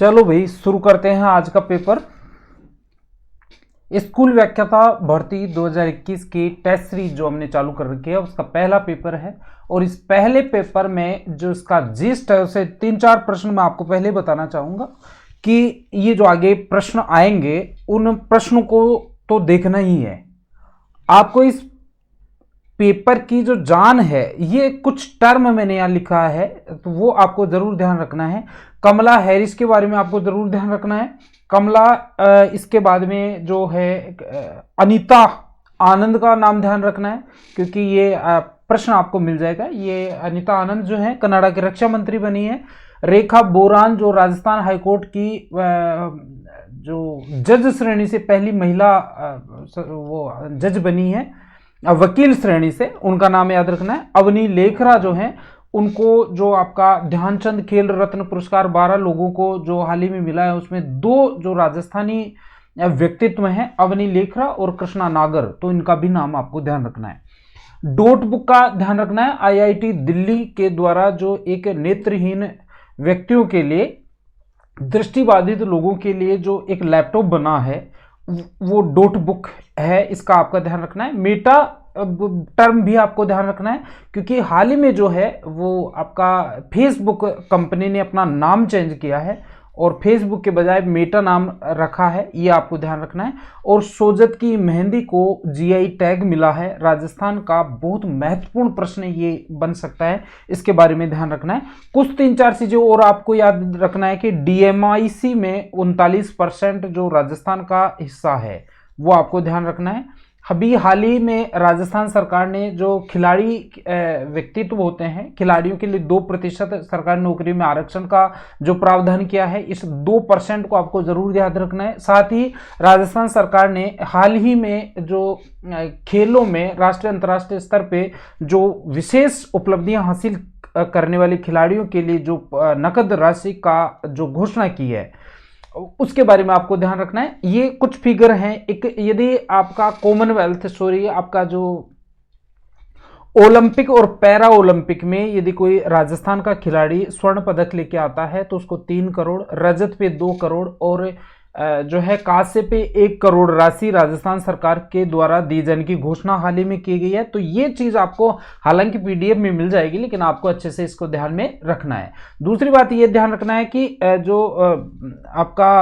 चलो भाई शुरू करते हैं आज का पेपर। स्कूल व्याख्याता भर्ती 2021 की टेस्ट सीरीज जो हमने चालू कर रखी है उसका पहला पेपर है। और इस पहले पेपर में जो इसका जिस्ट है उसे 3-4 प्रश्न मैं आपको पहले बताना चाहूँगा कि ये जो आगे प्रश्न आएंगे उन प्रश्नों को तो देखना ही है। आपको इस पेपर की जो जान है, ये कुछ टर्म मैंने यहाँ लिखा है तो वो आपको जरूर ध्यान रखना है। कमला हैरिस के बारे में आपको जरूर ध्यान रखना है। कमला, इसके बाद में जो है अनीता आनंद का नाम ध्यान रखना है क्योंकि ये प्रश्न आपको मिल जाएगा। ये अनीता आनंद जो है कनाडा की रक्षा मंत्री बनी है। रेखा बोरान जो राजस्थान हाईकोर्ट की जो जज श्रेणी से पहली महिला वो जज बनी है, वकील श्रेणी से, उनका नाम याद रखना है। अवनी लेखरा जो है उनको जो आपका ध्यानचंद खेल रत्न पुरस्कार 12 लोगों को जो हाल ही में मिला है उसमें 2 जो राजस्थानी व्यक्तित्व हैं, अवनी लेखरा और कृष्णा नागर, तो इनका भी नाम आपको ध्यान रखना है। नोटबुक का ध्यान रखना है। आईआईटी दिल्ली के द्वारा जो एक नेत्रहीन व्यक्तियों के लिए, दृष्टिबाधित लोगों के लिए जो एक लैपटॉप बना है वो नोटबुक है, इसका आपका ध्यान रखना है। मेटा टर्म भी आपको ध्यान रखना है क्योंकि हाल ही में जो है वो आपका फेसबुक कंपनी ने अपना नाम चेंज किया है और फेसबुक के बजाय मेटा नाम रखा है, ये आपको ध्यान रखना है। और सोजत की मेहंदी को जीआई टैग मिला है राजस्थान का, बहुत महत्वपूर्ण प्रश्न ये बन सकता है, इसके बारे में ध्यान रखना है। कुछ 3-4 चीजें और आपको याद रखना है कि डीएमआईसी में 39% जो राजस्थान का हिस्सा है वो आपको ध्यान रखना है। अभी हाल ही में राजस्थान सरकार ने जो खिलाड़ी व्यक्तित्व होते हैं, खिलाड़ियों के लिए 2% सरकारी नौकरी में आरक्षण का जो प्रावधान किया है, इस 2% को आपको जरूर याद रखना है। साथ ही राजस्थान सरकार ने हाल ही में जो खेलों में राष्ट्रीय अंतर्राष्ट्रीय स्तर पे जो विशेष उपलब्धियां हासिल करने वाले खिलाड़ियों के लिए जो नकद राशि का जो घोषणा की है उसके बारे में आपको ध्यान रखना है। ये कुछ फिगर हैं। एक, यदि आपका कॉमनवेल्थ आपका जो ओलंपिक और पैरा ओलंपिक में यदि कोई राजस्थान का खिलाड़ी स्वर्ण पदक लेके आता है तो उसको 3 करोड़, रजत पे 2 करोड़ और जो है कांस्य पे 1 करोड़ राशि राजस्थान सरकार के द्वारा दी जाने की घोषणा हाल ही में की गई है। तो ये चीज आपको हालांकि पीडीएफ में मिल जाएगी लेकिन आपको अच्छे से इसको ध्यान में रखना है। दूसरी बात ये ध्यान रखना है कि जो आपका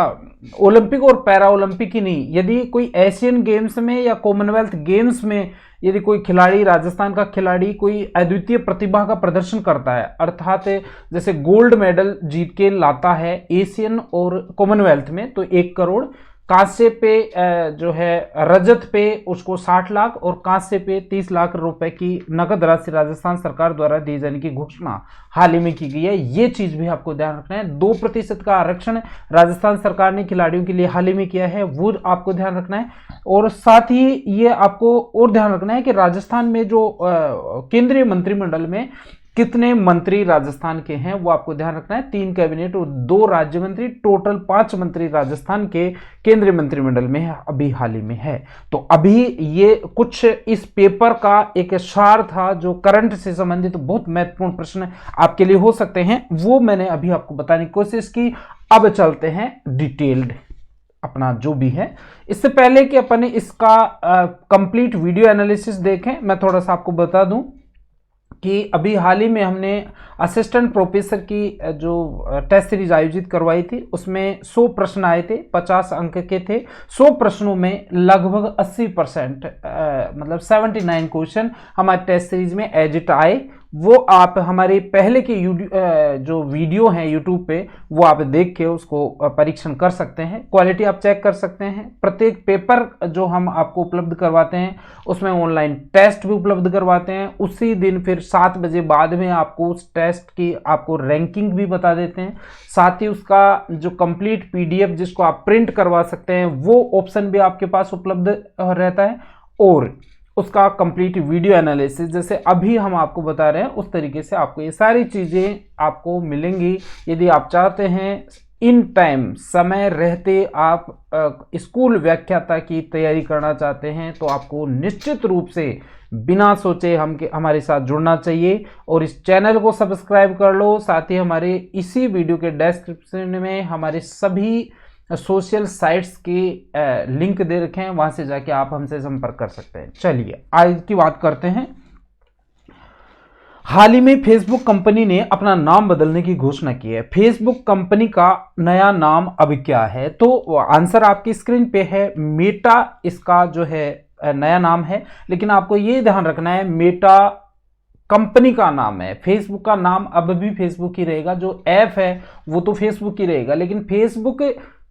ओलंपिक और पैरा ओलंपिक ही नहीं, यदि कोई एशियन गेम्स में या कॉमनवेल्थ गेम्स में यदि कोई खिलाड़ी, राजस्थान का खिलाड़ी कोई अद्वितीय प्रतिभा का प्रदर्शन करता है, अर्थात जैसे गोल्ड मेडल जीत के लाता है एशियन और कॉमनवेल्थ में, तो 1 करोड़, कांस्य पे जो है रजत पे उसको 60 लाख और कांस्य पे 30 लाख रुपए की नकद राशि राजस्थान सरकार द्वारा दी जाने की घोषणा हाल ही में की गई है। ये चीज भी आपको ध्यान रखना है। 2% का आरक्षण राजस्थान सरकार ने खिलाड़ियों के लिए हाल ही में किया है, वो आपको ध्यान रखना है। और साथ ही ये आपको और ध्यान रखना है कि राजस्थान में जो केंद्रीय मंत्रिमंडल में कितने मंत्री राजस्थान के हैं वो आपको ध्यान रखना है। 3 कैबिनेट और 2 राज्य मंत्री, टोटल 5 मंत्री राजस्थान के केंद्रीय मंत्रिमंडल में अभी हाल ही में है। तो अभी ये कुछ इस पेपर का एक सार था जो करंट से संबंधित बहुत महत्वपूर्ण प्रश्न आपके लिए हो सकते हैं, वो मैंने अभी आपको बताने की कोशिश की। अब चलते हैं डिटेल्ड अपना जो भी है। इससे पहले कि अपन इसका कंप्लीट वीडियो एनालिसिस देखें, मैं थोड़ा सा आपको बता दूं कि अभी हाल ही में हमने असिस्टेंट प्रोफेसर की जो टेस्ट सीरीज आयोजित करवाई थी उसमें 100 प्रश्न आए थे, 50 अंक के थे। 100 प्रश्नों में लगभग 80% मतलब 79 क्वेश्चन हमारे टेस्ट सीरीज में एज इट आए। वो आप हमारे पहले के जो वीडियो हैं यूट्यूब पे वो आप देख के उसको परीक्षण कर सकते हैं, क्वालिटी आप चेक कर सकते हैं। प्रत्येक पेपर जो हम आपको उपलब्ध करवाते हैं उसमें ऑनलाइन टेस्ट भी उपलब्ध करवाते हैं। उसी दिन फिर 7 बजे बाद में आपको उस टेस्ट की आपको रैंकिंग भी बता देते हैं। साथ ही उसका जो कंप्लीट पीडीएफ जिसको आप प्रिंट करवा सकते हैं वो ऑप्शन भी आपके पास उपलब्ध रहता है। और उसका कंप्लीट वीडियो एनालिसिस जैसे अभी हम आपको बता रहे हैं उस तरीके से आपको ये सारी चीज़ें आपको मिलेंगी। यदि आप चाहते हैं इन टाइम समय रहते आप स्कूल व्याख्याता की तैयारी करना चाहते हैं तो आपको निश्चित रूप से बिना सोचे हमारे साथ जुड़ना चाहिए और इस चैनल को सब्सक्राइब कर लो। साथ ही हमारे इसी वीडियो के डिस्क्रिप्शन में हमारे सभी सोशल साइट्स के लिंक दे रखे हैं, वहां से जाके आप हमसे संपर्क कर सकते हैं। चलिए आज की बात करते हैं। हाल ही में फेसबुक कंपनी ने अपना नाम बदलने की घोषणा की है। फेसबुक कंपनी का नया नाम अब क्या है, तो आंसर आपकी स्क्रीन पे है। मेटा इसका जो है नया नाम है, लेकिन आपको ये ध्यान रखना है मेटा कंपनी का नाम है। फेसबुक का नाम अब भी फेसबुक ही रहेगा, जो ऐप है वो तो फेसबुक ही रहेगा, लेकिन फेसबुक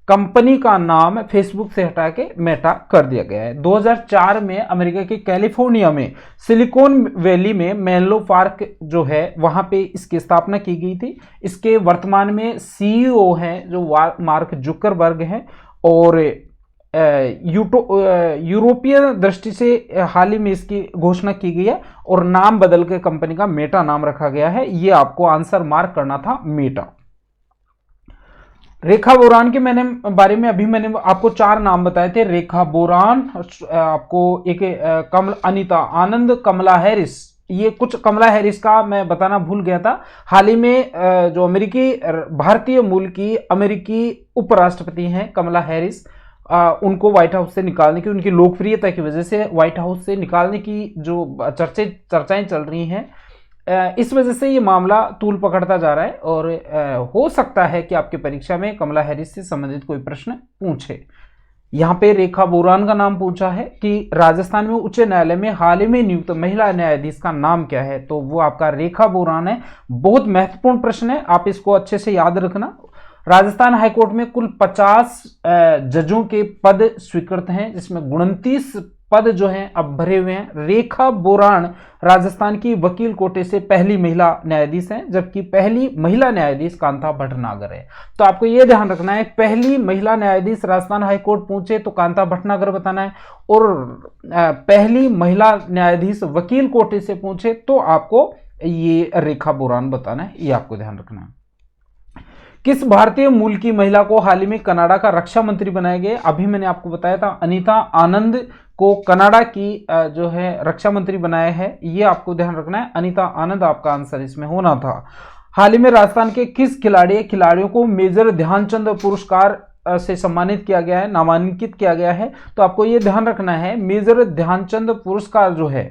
कंपनी का नाम फेसबुक से हटा के मेटा कर दिया गया है। 2004 में अमेरिका के कैलिफोर्निया में सिलिकॉन वैली में मेनलो पार्क जो है वहां पे इसकी स्थापना की गई थी। इसके वर्तमान में सीईओ हैं जो मार्क जुकरबर्ग हैं और यूरोपीय दृष्टि से हाल ही में इसकी घोषणा की गई है और नाम बदल के कंपनी का मेटा नाम रखा गया है। ये आपको आंसर मार्क करना था, मेटा। रेखा बोरान के बारे में अभी मैंने आपको 4 नाम बताए थे। रेखा बोरान, आपको एक अनीता आनंद, कमला हैरिस। ये कुछ कमला हैरिस का मैं बताना भूल गया था। हाल ही में जो अमेरिकी भारतीय मूल की अमेरिकी उपराष्ट्रपति हैं कमला हैरिस, उनको व्हाइट हाउस से निकालने की, उनकी लोकप्रियता की वजह से व्हाइट हाउस से निकालने की जो चर्चाएं चल रही हैं, इस वजह से ये मामला तूल पकड़ता जा रहा है और हो सकता है कि आपकी परीक्षा में कमला हैरिस से संबंधित कोई प्रश्न पूछे। यहां पे रेखा बोरान का नाम पूछा है कि राजस्थान में उच्च न्यायालय में हाल ही में नियुक्त महिला न्यायाधीश का नाम क्या है, तो वो आपका रेखा बोरान है। बहुत महत्वपूर्ण प्रश्न है, आप इसको अच्छे से याद रखना। राजस्थान हाईकोर्ट में कुल 50 जजों के पद स्वीकृत हैं, जिसमें 29 पद जो हैं अब भरे हुए हैं। रेखा बोरान राजस्थान की वकील कोटे से पहली महिला न्यायाधीश हैं, जबकि पहली महिला न्यायाधीश कांता भटनागर है। तो आपको यह ध्यान रखना है, पहली महिला न्यायाधीश राजस्थान हाईकोर्ट पूछे तो कांता भटनागर बताना है, और पहली महिला न्यायाधीश वकील कोटे से पूछे तो आपको ये रेखा बोरान बताना है। ये आपको ध्यान रखना है। किस भारतीय मूल की महिला को हाल ही में कनाडा का रक्षा मंत्री बनाया गया? अभी मैंने आपको बताया था, अनीता आनंद को कनाडा की जो है रक्षा मंत्री बनाया है। ये आपको ध्यान रखना है, अनीता आनंद आपका आंसर इसमें होना था। हाल ही में राजस्थान के किस खिलाड़ियों को मेजर ध्यानचंद पुरस्कार से सम्मानित किया गया है, नामांकित किया गया है? तो आपको ये ध्यान रखना है, मेजर ध्यानचंद पुरस्कार जो है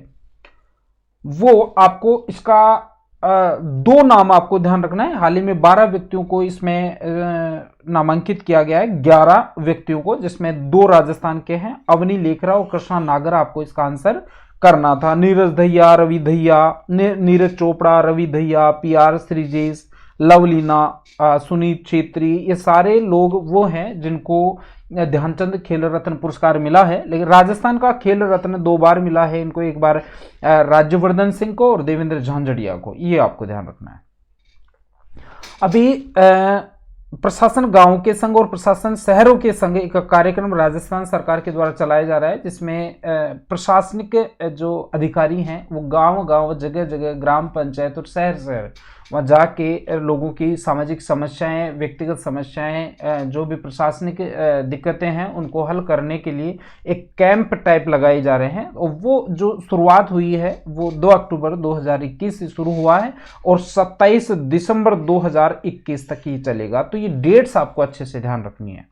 वो आपको इसका 2 नाम आपको ध्यान रखना है। हाल ही में 12 व्यक्तियों को इसमें नामांकित किया गया है, 11 व्यक्तियों को, जिसमें 2 राजस्थान के हैं, अवनी लेखरा और कृष्णा नागर। आपको इसका आंसर करना था। नीरज दहिया, रवि दहिया, नीरज चोपड़ा, रवि दहिया, PR श्रीजेश, लवलीना, सुनीत छेत्री, ये सारे लोग वो हैं जिनको ध्यानचंद खेल रत्न पुरस्कार मिला है। लेकिन राजस्थान का खेल रत्न 2 बार मिला है इनको, एक बार राज्यवर्धन सिंह को और देवेंद्र झांझड़िया को। ये आपको ध्यान रखना है। अभी प्रशासन गांव के संग और प्रशासन शहरों के संग एक कार्यक्रम राजस्थान सरकार के द्वारा चलाया जा रहा है, जिसमें प्रशासनिक जो अधिकारी हैं वो गांव जगह जगह ग्राम पंचायत और शहर वहाँ जाके लोगों की सामाजिक समस्याएं, व्यक्तिगत समस्याएं, जो भी प्रशासनिक दिक्कतें हैं उनको हल करने के लिए एक कैंप टाइप लगाए जा रहे हैं। और वो जो शुरुआत हुई है वो 2 अक्टूबर 2021 से शुरू हुआ है और 27 दिसंबर 2021 तक ही चलेगा। तो ये डेट्स आपको अच्छे से ध्यान रखनी है।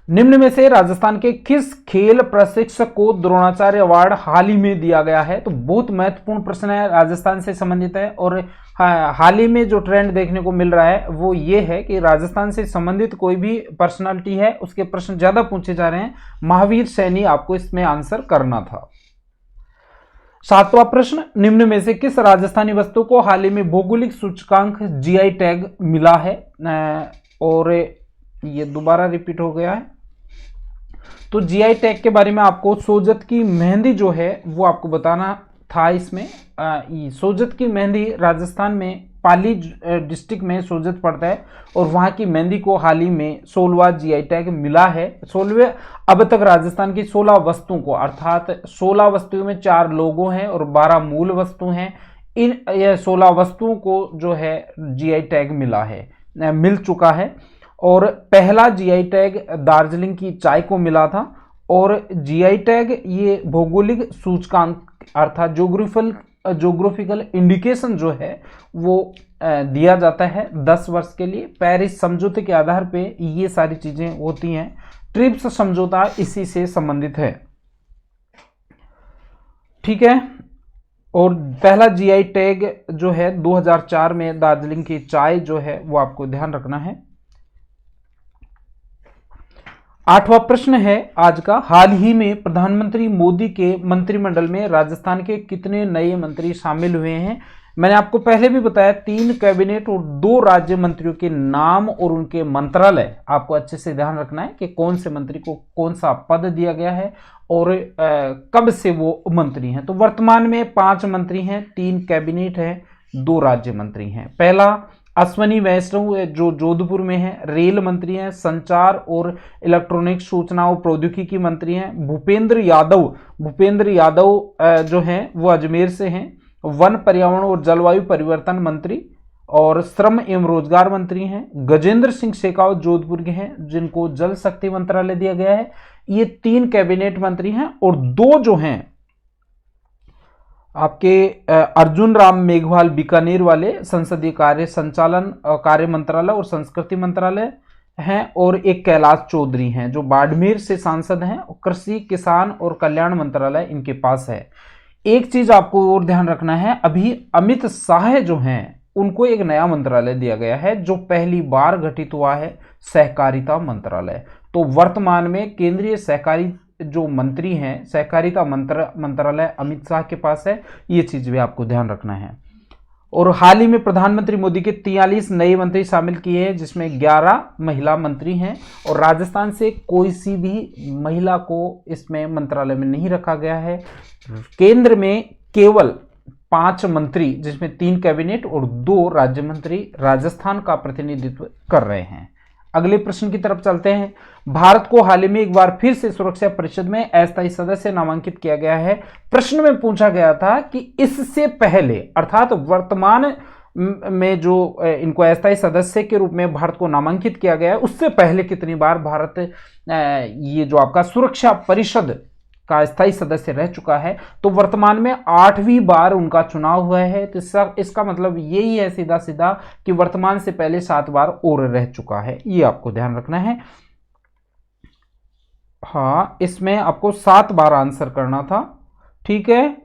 निम्न में से राजस्थान के किस खेल प्रशिक्षक को द्रोणाचार्य अवार्ड हाल ही में दिया गया है? तो बहुत महत्वपूर्ण प्रश्न है, राजस्थान से संबंधित है। और हाल ही में जो ट्रेंड देखने को मिल रहा है वो ये है कि राजस्थान से संबंधित कोई भी पर्सनालिटी है उसके प्रश्न ज्यादा पूछे जा रहे हैं। महावीर सैनी आपको इसमें आंसर करना था। 7वां प्रश्न, निम्न में से किस राजस्थानी वस्तु को हाल ही में भौगोलिक सूचकांक GI टैग मिला है? और ये दोबारा रिपीट हो गया है। तो GI टैग के बारे में आपको सोजत की मेहंदी जो है वो आपको बताना था। इसमें सोजत की मेहंदी राजस्थान में पाली डिस्ट्रिक्ट में सोजत पड़ता है और वहां की मेहंदी को हाल ही में 16वां GI टैग मिला है। 16वें अब तक राजस्थान की 16 वस्तुओं को, अर्थात 16 वस्तुओं में 4 लोगो हैं और 12 मूल वस्तु हैं। इन 16 वस्तुओं को जो है जीआई टैग मिल चुका है। और पहला जीआई टैग दार्जिलिंग की चाय को मिला था। और जीआई टैग ये भौगोलिक सूचकांक अर्थात जोग्राफिकल इंडिकेशन जो है वो दिया जाता है 10 वर्ष के लिए। पेरिस समझौते के आधार पे ये सारी चीजें होती हैं। ट्रिप्स समझौता इसी से संबंधित है, ठीक है। और पहला जीआई टैग जो है 2004 में दार्जिलिंग की चाय जो है वो आपको ध्यान रखना है। 8वां प्रश्न है आज का, हाल ही में प्रधानमंत्री मोदी के मंत्रिमंडल में राजस्थान के कितने नए मंत्री शामिल हुए हैं? मैंने आपको पहले भी बताया 3 कैबिनेट और 2 राज्य मंत्रियों के नाम और उनके मंत्रालय आपको अच्छे से ध्यान रखना है कि कौन से मंत्री को कौन सा पद दिया गया है और कब से वो मंत्री हैं। तो वर्तमान में 5 मंत्री हैं, 3 कैबिनेट है, 2 राज्य मंत्री हैं। पहला अश्वनी वैष्णव जो जोधपुर में है, रेल मंत्री हैं, संचार और इलेक्ट्रॉनिक सूचना और प्रौद्योगिकी मंत्री हैं। भूपेंद्र यादव जो हैं वो अजमेर से हैं, वन पर्यावरण और जलवायु परिवर्तन मंत्री और श्रम एवं रोजगार मंत्री हैं। गजेंद्र सिंह शेखावत जोधपुर के हैं जिनको जल शक्ति मंत्रालय दिया गया है। ये 3 कैबिनेट मंत्री हैं। और 2 जो हैं आपके अर्जुन राम मेघवाल बीकानेर वाले संसदीय कार्य संचालन कार्य मंत्रालय और संस्कृति मंत्रालय हैं। और एक कैलाश चौधरी हैं जो बाड़मेर से सांसद हैं। कृषि किसान और कल्याण मंत्रालय इनके पास है। एक चीज आपको और ध्यान रखना है, अभी अमित शाह जो हैं उनको एक नया मंत्रालय दिया गया है जो पहली बार गठित हुआ है, सहकारिता मंत्रालय। तो वर्तमान में केंद्रीय सहकारी जो मंत्री हैं, सहकारिता मंत्रालय अमित शाह के पास है। ये चीज भी आपको ध्यान रखना है। और हाल ही में प्रधानमंत्री मोदी के 43 नए मंत्री शामिल किए हैं जिसमें 11 महिला मंत्री हैं। और राजस्थान से कोई सी भी महिला को इसमें मंत्रालय में नहीं रखा गया है। केंद्र में केवल 5 मंत्री जिसमें 3 कैबिनेट और 2 राज्य मंत्री राजस्थान का प्रतिनिधित्व कर रहे हैं। अगले प्रश्न की तरफ चलते हैं। भारत को हाल ही में एक बार फिर से सुरक्षा परिषद में अस्थायी सदस्य नामांकित किया गया है। प्रश्न में पूछा गया था कि इससे पहले अर्थात वर्तमान में जो इनको अस्थायी सदस्य के रूप में भारत को नामांकित किया गया है उससे पहले कितनी बार भारत ये जो आपका सुरक्षा परिषद का स्थायी सदस्य रह चुका है। तो वर्तमान में 8वीं बार उनका चुनाव हुआ है। तो इसका मतलब यही है सीधा सीधा कि वर्तमान से पहले 7 बार और रह चुका है। ये आपको ध्यान रखना है। हाँ, इसमें आपको 7 बार आंसर करना था, ठीक है।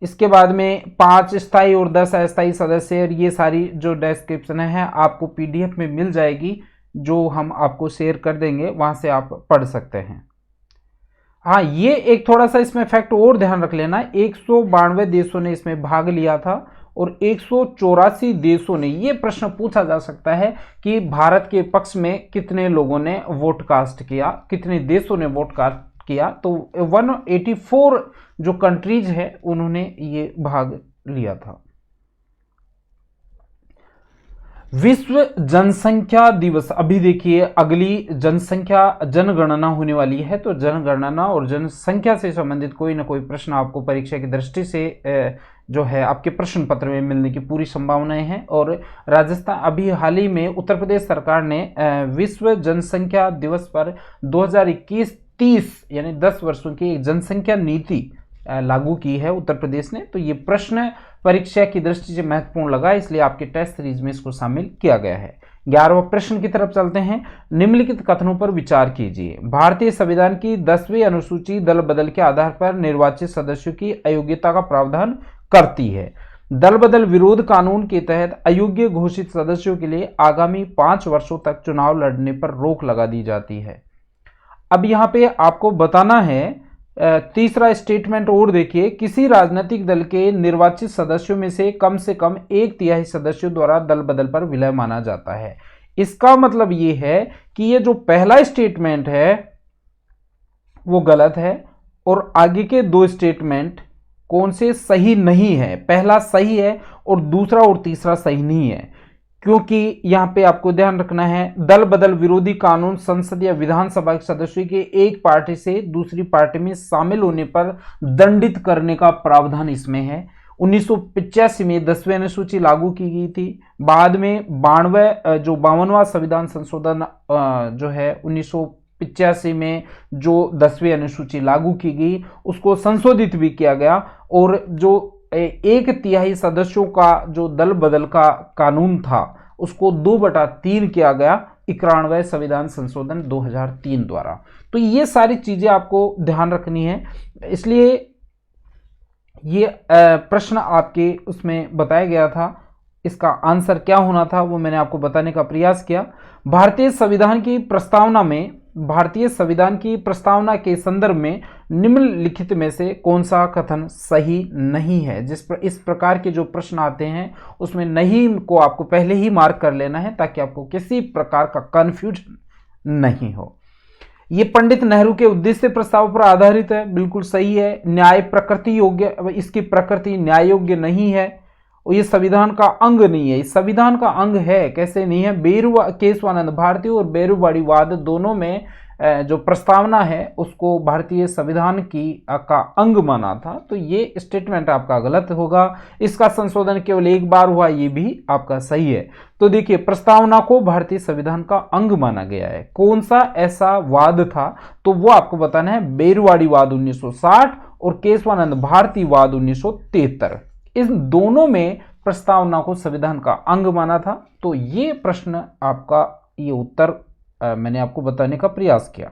इसके बाद में 5 स्थायी और 10 अस्थायी सदस्य, और ये सारी जो डिस्क्रिप्शन है आपको PDF में मिल जाएगी जो हम आपको शेयर कर देंगे, वहां से आप पढ़ सकते हैं। हाँ, ये एक थोड़ा सा इसमें फैक्ट और ध्यान रख लेना, 192 देशों ने इसमें भाग लिया था और 184 देशों ने, ये प्रश्न पूछा जा सकता है कि भारत के पक्ष में कितने लोगों ने वोट कास्ट किया, कितने देशों ने वोट कास्ट किया। तो 184 जो कंट्रीज है उन्होंने ये भाग लिया था। विश्व जनसंख्या दिवस, अभी देखिए अगली जनगणना होने वाली है। तो जनगणना और जनसंख्या से संबंधित कोई ना कोई प्रश्न आपको परीक्षा की दृष्टि से जो है आपके प्रश्न पत्र में मिलने की पूरी संभावनाएं हैं। और राजस्थान अभी हाल ही में उत्तर प्रदेश सरकार ने विश्व जनसंख्या दिवस पर 2021-30 यानी 10 वर्षों की एक जनसंख्या नीति लागू की है उत्तर प्रदेश ने। तो ये प्रश्न परीक्षा की दृष्टि से महत्वपूर्ण लगा, इसलिए आपके टेस्ट सीरीज में इसको शामिल किया गया है। 11वां प्रश्न की तरफ चलते हैं। निम्नलिखित कथनों पर विचार कीजिए। भारतीय संविधान की 10वीं अनुसूची दल बदल के आधार पर निर्वाचित सदस्यों की अयोग्यता का प्रावधान करती है। दल बदल विरोध कानून के तहत अयोग्य घोषित सदस्यों के लिए आगामी 5 वर्षों तक चुनाव लड़ने पर रोक लगा दी जाती है। अब यहां पे आपको बताना है, तीसरा स्टेटमेंट और देखिए, किसी राजनीतिक दल के निर्वाचित सदस्यों में से कम 1/3 सदस्यों द्वारा दल बदल पर विलय माना जाता है। इसका मतलब ये है कि ये जो पहला स्टेटमेंट है वो गलत है और आगे के 2 स्टेटमेंट कौन से सही नहीं है। पहला सही है और दूसरा और तीसरा सही नहीं है, क्योंकि यहां पे आपको ध्यान रखना है दल बदल विरोधी कानून संसद या विधानसभा के सदस्यों के एक पार्टी से दूसरी पार्टी में शामिल होने पर दंडित करने का प्रावधान इसमें है। 1985 में 10वीं अनुसूची लागू की गई थी। बाद में 52वां संविधान संशोधन जो है 1985 में जो 10वीं अनुसूची लागू की गई उसको संशोधित भी किया गया, और जो 1/3 सदस्यों का जो दल बदल का कानून था उसको 2/3 किया गया 91वें संविधान संशोधन 2003 द्वारा। तो ये सारी चीजें आपको ध्यान रखनी है, इसलिए ये प्रश्न आपके उसमें बताया गया था। इसका आंसर क्या होना था वो मैंने आपको बताने का प्रयास किया। भारतीय संविधान की प्रस्तावना के संदर्भ में निम्नलिखित में से कौन सा कथन सही नहीं है। इस प्रकार के जो प्रश्न आते हैं उसमें नहीं को आपको पहले ही मार्क कर लेना है ताकि आपको किसी प्रकार का कंफ्यूजन नहीं हो। ये पंडित नेहरू के उद्देश्य प्रस्ताव पर आधारित है, बिल्कुल सही है। न्याय प्रकृति योग्य, इसकी प्रकृति न्याय योग्य नहीं है और ये संविधान का अंग नहीं है। इस संविधान का अंग है, कैसे नहीं है। केशवानंद भारती और बेरुवाड़ीवाद दोनों में जो प्रस्तावना है उसको भारतीय संविधान का अंग माना था, तो ये स्टेटमेंट आपका गलत होगा। इसका संशोधन केवल एक बार हुआ, ये भी आपका सही है। तो देखिए, प्रस्तावना को भारतीय संविधान का अंग माना गया है। कौन सा ऐसा वाद था तो वो आपको बताना है। बेरुवाड़ीवाद 1960 और केशवानंद भारतीवाद 1973, इन दोनों में प्रस्तावना को संविधान का अंग माना था। तो ये प्रश्न आपका, ये उत्तर मैंने आपको बताने का प्रयास किया।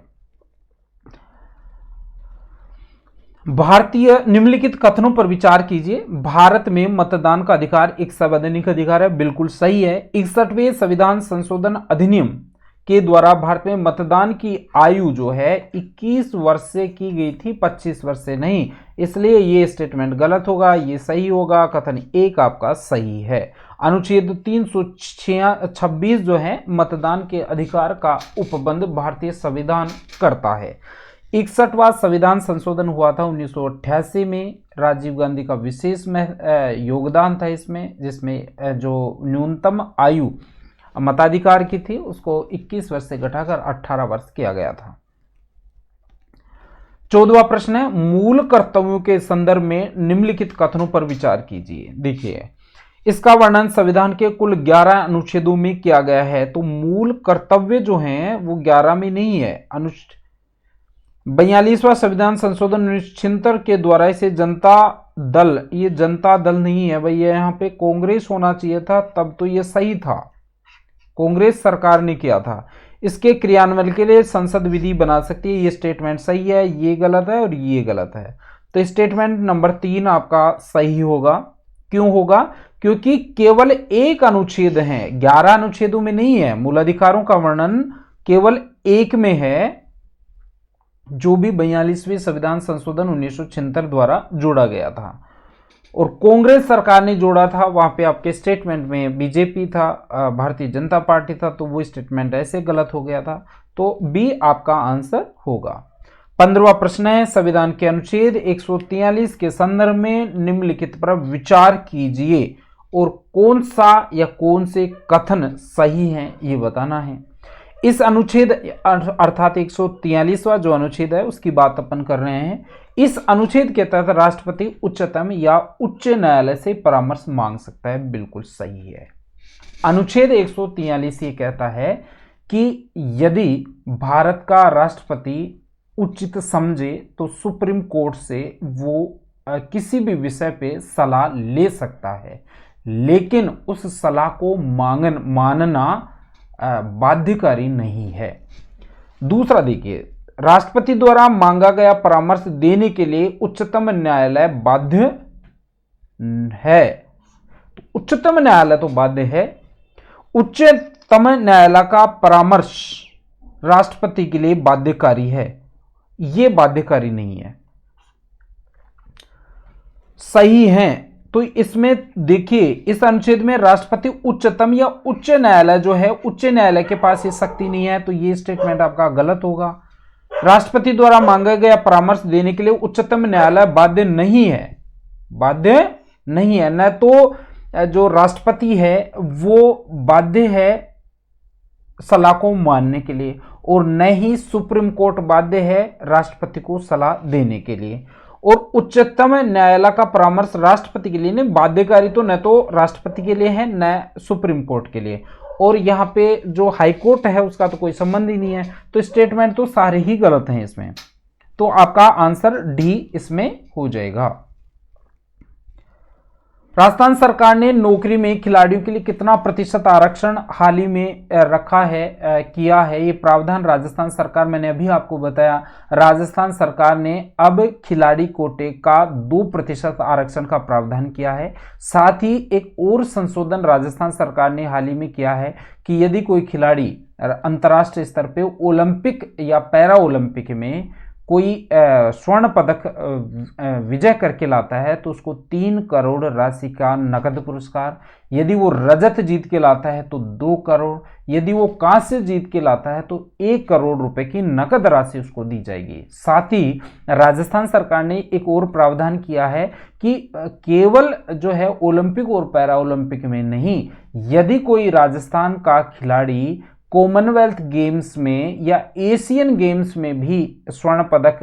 भारतीय निम्नलिखित कथनों पर विचार कीजिए। भारत में मतदान का अधिकार एक संवैधानिक अधिकार है, बिल्कुल सही है। 61वें संविधान संशोधन अधिनियम के द्वारा भारत में मतदान की आयु जो है 21 वर्ष से की गई थी, 25 वर्ष से नहीं, इसलिए ये स्टेटमेंट गलत होगा, ये सही होगा। कथन एक आपका सही है। अनुच्छेद 326 जो है मतदान के अधिकार का उपबंध भारतीय संविधान करता है। 61वां संविधान संशोधन हुआ था 1988 में। राजीव गांधी का विशेष योगदान था इसमें, जिसमें जो न्यूनतम आयु मताधिकार की थी उसको 21 वर्ष से घटाकर 18 वर्ष किया गया था। 14वां प्रश्न है, मूल कर्तव्यों के संदर्भ में निम्नलिखित कथनों पर विचार कीजिए। देखिए, इसका वर्णन संविधान के कुल 11 अनुच्छेदों में किया गया है, तो मूल कर्तव्य जो हैं वो 11 में नहीं है। 42वां संविधान संशोधन 1976 के द्वारा इसे जनता दल, ये जनता दल नहीं है भैया, यहाँ पे कांग्रेस होना चाहिए था, तब तो ये सही था, कांग्रेस सरकार ने किया था। इसके क्रियान्वयन के लिए संसद विधि बना सकती है, ये स्टेटमेंट सही है, ये गलत है और ये गलत है। तो स्टेटमेंट नंबर 3 आपका सही होगा। क्यों होगा? क्योंकि केवल एक अनुच्छेद है, 11 अनुच्छेदों में नहीं है। मूल अधिकारों का वर्णन केवल एक में है, जो भी 42वें संविधान संशोधन 1976 द्वारा जोड़ा गया था, और कांग्रेस सरकार ने जोड़ा था। वहां पे आपके स्टेटमेंट में बीजेपी था, भारतीय जनता पार्टी था, तो वो स्टेटमेंट ऐसे गलत हो गया था। तो बी आपका आंसर होगा। 15वां प्रश्न है, संविधान के अनुच्छेद 143 के संदर्भ में निम्नलिखित पर विचार कीजिए और कौन सा या कौन से कथन सही हैं ये बताना है। इस अनुच्छेद अर्थात 143वां जो अनुच्छेद है उसकी बात अपन कर रहे हैं। इस अनुच्छेद के तहत राष्ट्रपति उच्चतम या उच्च न्यायालय से परामर्श मांग सकता है, बिल्कुल सही है। अनुच्छेद 143 ये कहता है कि यदि भारत का राष्ट्रपति उचित समझे तो सुप्रीम कोर्ट से वो किसी भी विषय पे सलाह ले सकता है, लेकिन उस सलाह को मानना बाध्यकारी नहीं है। दूसरा देखिए, राष्ट्रपति द्वारा मांगा गया परामर्श देने के लिए उच्चतम न्यायालय बाध्य है। उच्चतम न्यायालय तो बाध्य है। उच्चतम न्यायालय का परामर्श राष्ट्रपति के लिए बाध्यकारी है, यह बाध्यकारी नहीं है। सही है। तो इसमें देखिए, इस अनुच्छेद में राष्ट्रपति उच्चतम या उच्च न्यायालय जो है, उच्च न्यायालय के पास ये शक्ति नहीं है, तो ये स्टेटमेंट आपका गलत होगा। राष्ट्रपति द्वारा मांगा गया परामर्श देने के लिए उच्चतम न्यायालय बाध्य नहीं है, बाध्य नहीं है। न तो जो राष्ट्रपति है वो बाध्य है सलाह को मानने के लिए, और न ही सुप्रीम कोर्ट बाध्य है राष्ट्रपति को सलाह देने के लिए। और उच्चतम न्यायालय का परामर्श राष्ट्रपति के लिए नहीं, बाध्यकारी तो न तो राष्ट्रपति के लिए है न सुप्रीम कोर्ट के लिए, और यहाँ पे जो हाई कोर्ट है उसका तो कोई संबंध ही नहीं है। तो स्टेटमेंट तो सारे ही गलत हैं इसमें, तो आपका आंसर डी इसमें हो जाएगा। राजस्थान सरकार ने नौकरी में खिलाड़ियों के लिए कितना प्रतिशत आरक्षण हाल ही में रखा है, किया है? ये प्रावधान राजस्थान सरकार, मैंने अभी आपको बताया, राजस्थान सरकार ने अब खिलाड़ी कोटे का 2% आरक्षण का प्रावधान किया है। साथ ही एक और संशोधन राजस्थान सरकार ने हाल ही में किया है कि यदि कोई खिलाड़ी अंतर्राष्ट्रीय स्तर पे ओलंपिक या पैरा ओलंपिक में कोई स्वर्ण पदक विजय करके लाता है तो उसको 3 करोड़ राशि का नकद पुरस्कार, यदि वो रजत जीत के लाता है तो 2 करोड़, यदि वो कांस्य जीत के लाता है तो 1 करोड़ रुपए की नकद राशि उसको दी जाएगी। साथ ही राजस्थान सरकार ने एक और प्रावधान किया है कि केवल जो है ओलंपिक और पैरा ओलंपिक में नहीं, यदि कोई राजस्थान का खिलाड़ी कॉमनवेल्थ गेम्स में या एशियन गेम्स में भी स्वर्ण पदक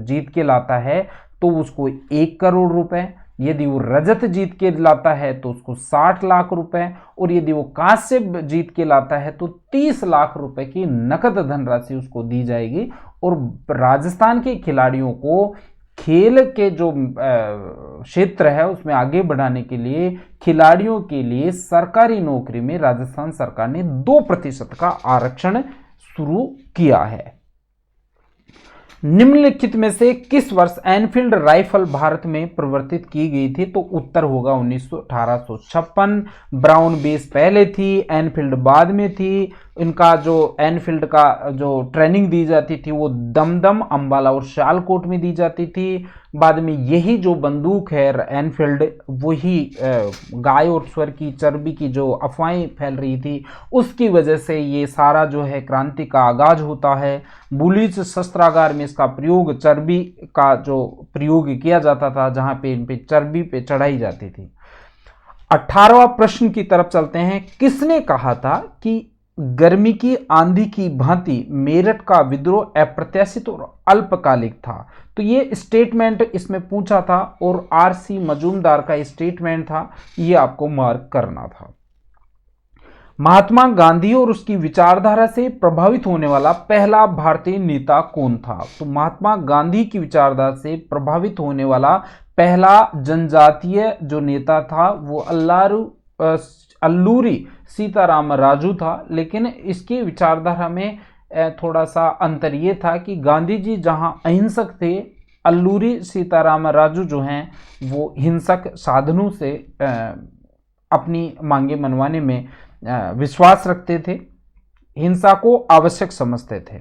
जीत के लाता है तो उसको 1 करोड़ रुपए, यदि वो रजत जीत के लाता है तो उसको 60 लाख रुपए, और यदि वो कांस्य जीत के लाता है तो 30 लाख रुपए की नकद धनराशि उसको दी जाएगी। और राजस्थान के खिलाड़ियों को खेल के जो क्षेत्र है उसमें आगे बढ़ाने के लिए खिलाड़ियों के लिए सरकारी नौकरी में राजस्थान सरकार ने 2% का आरक्षण शुरू किया है। निम्नलिखित में से किस वर्ष एनफील्ड राइफल भारत में प्रवर्तित की गई थी? तो उत्तर होगा 1856। ब्राउन बेस पहले थी, एनफील्ड बाद में थी। इनका जो एनफील्ड का जो ट्रेनिंग दी जाती थी वो दमदम, अंबाला और सियालकोट में दी जाती थी। बाद में यही जो बंदूक है एनफील्ड, वही गाय और सुअर की चर्बी की जो अफवाहें फैल रही थी उसकी वजह से ये सारा जो है क्रांति का आगाज होता है। बुलिच शस्त्रागार में इसका प्रयोग, चर्बी का जो प्रयोग किया जाता था, जहां पे इन पे चर्बी पे चढ़ाई जाती थी। 18वां प्रश्न की तरफ चलते हैं। किसने कहा था कि गर्मी की आंधी की भांति मेरठ का विद्रोह अप्रत्याशित और अल्पकालिक था? तो ये स्टेटमेंट इसमें पूछा था और आरसी मजूमदार का स्टेटमेंट था, ये आपको मार्क करना था। महात्मा गांधी और उसकी विचारधारा से प्रभावित होने वाला पहला भारतीय नेता कौन था? तो महात्मा गांधी की विचारधारा से प्रभावित होने वाला पहला जनजातीय जो नेता था वो अल्लूरी सीताराम राजू था। लेकिन इसकी विचारधारा में थोड़ा सा अंतर ये था कि गांधी जी जहां अहिंसक थे, अल्लूरी सीताराम राजू जो हैं वो हिंसक साधनों से अपनी मांगे मनवाने में विश्वास रखते थे, हिंसा को आवश्यक समझते थे।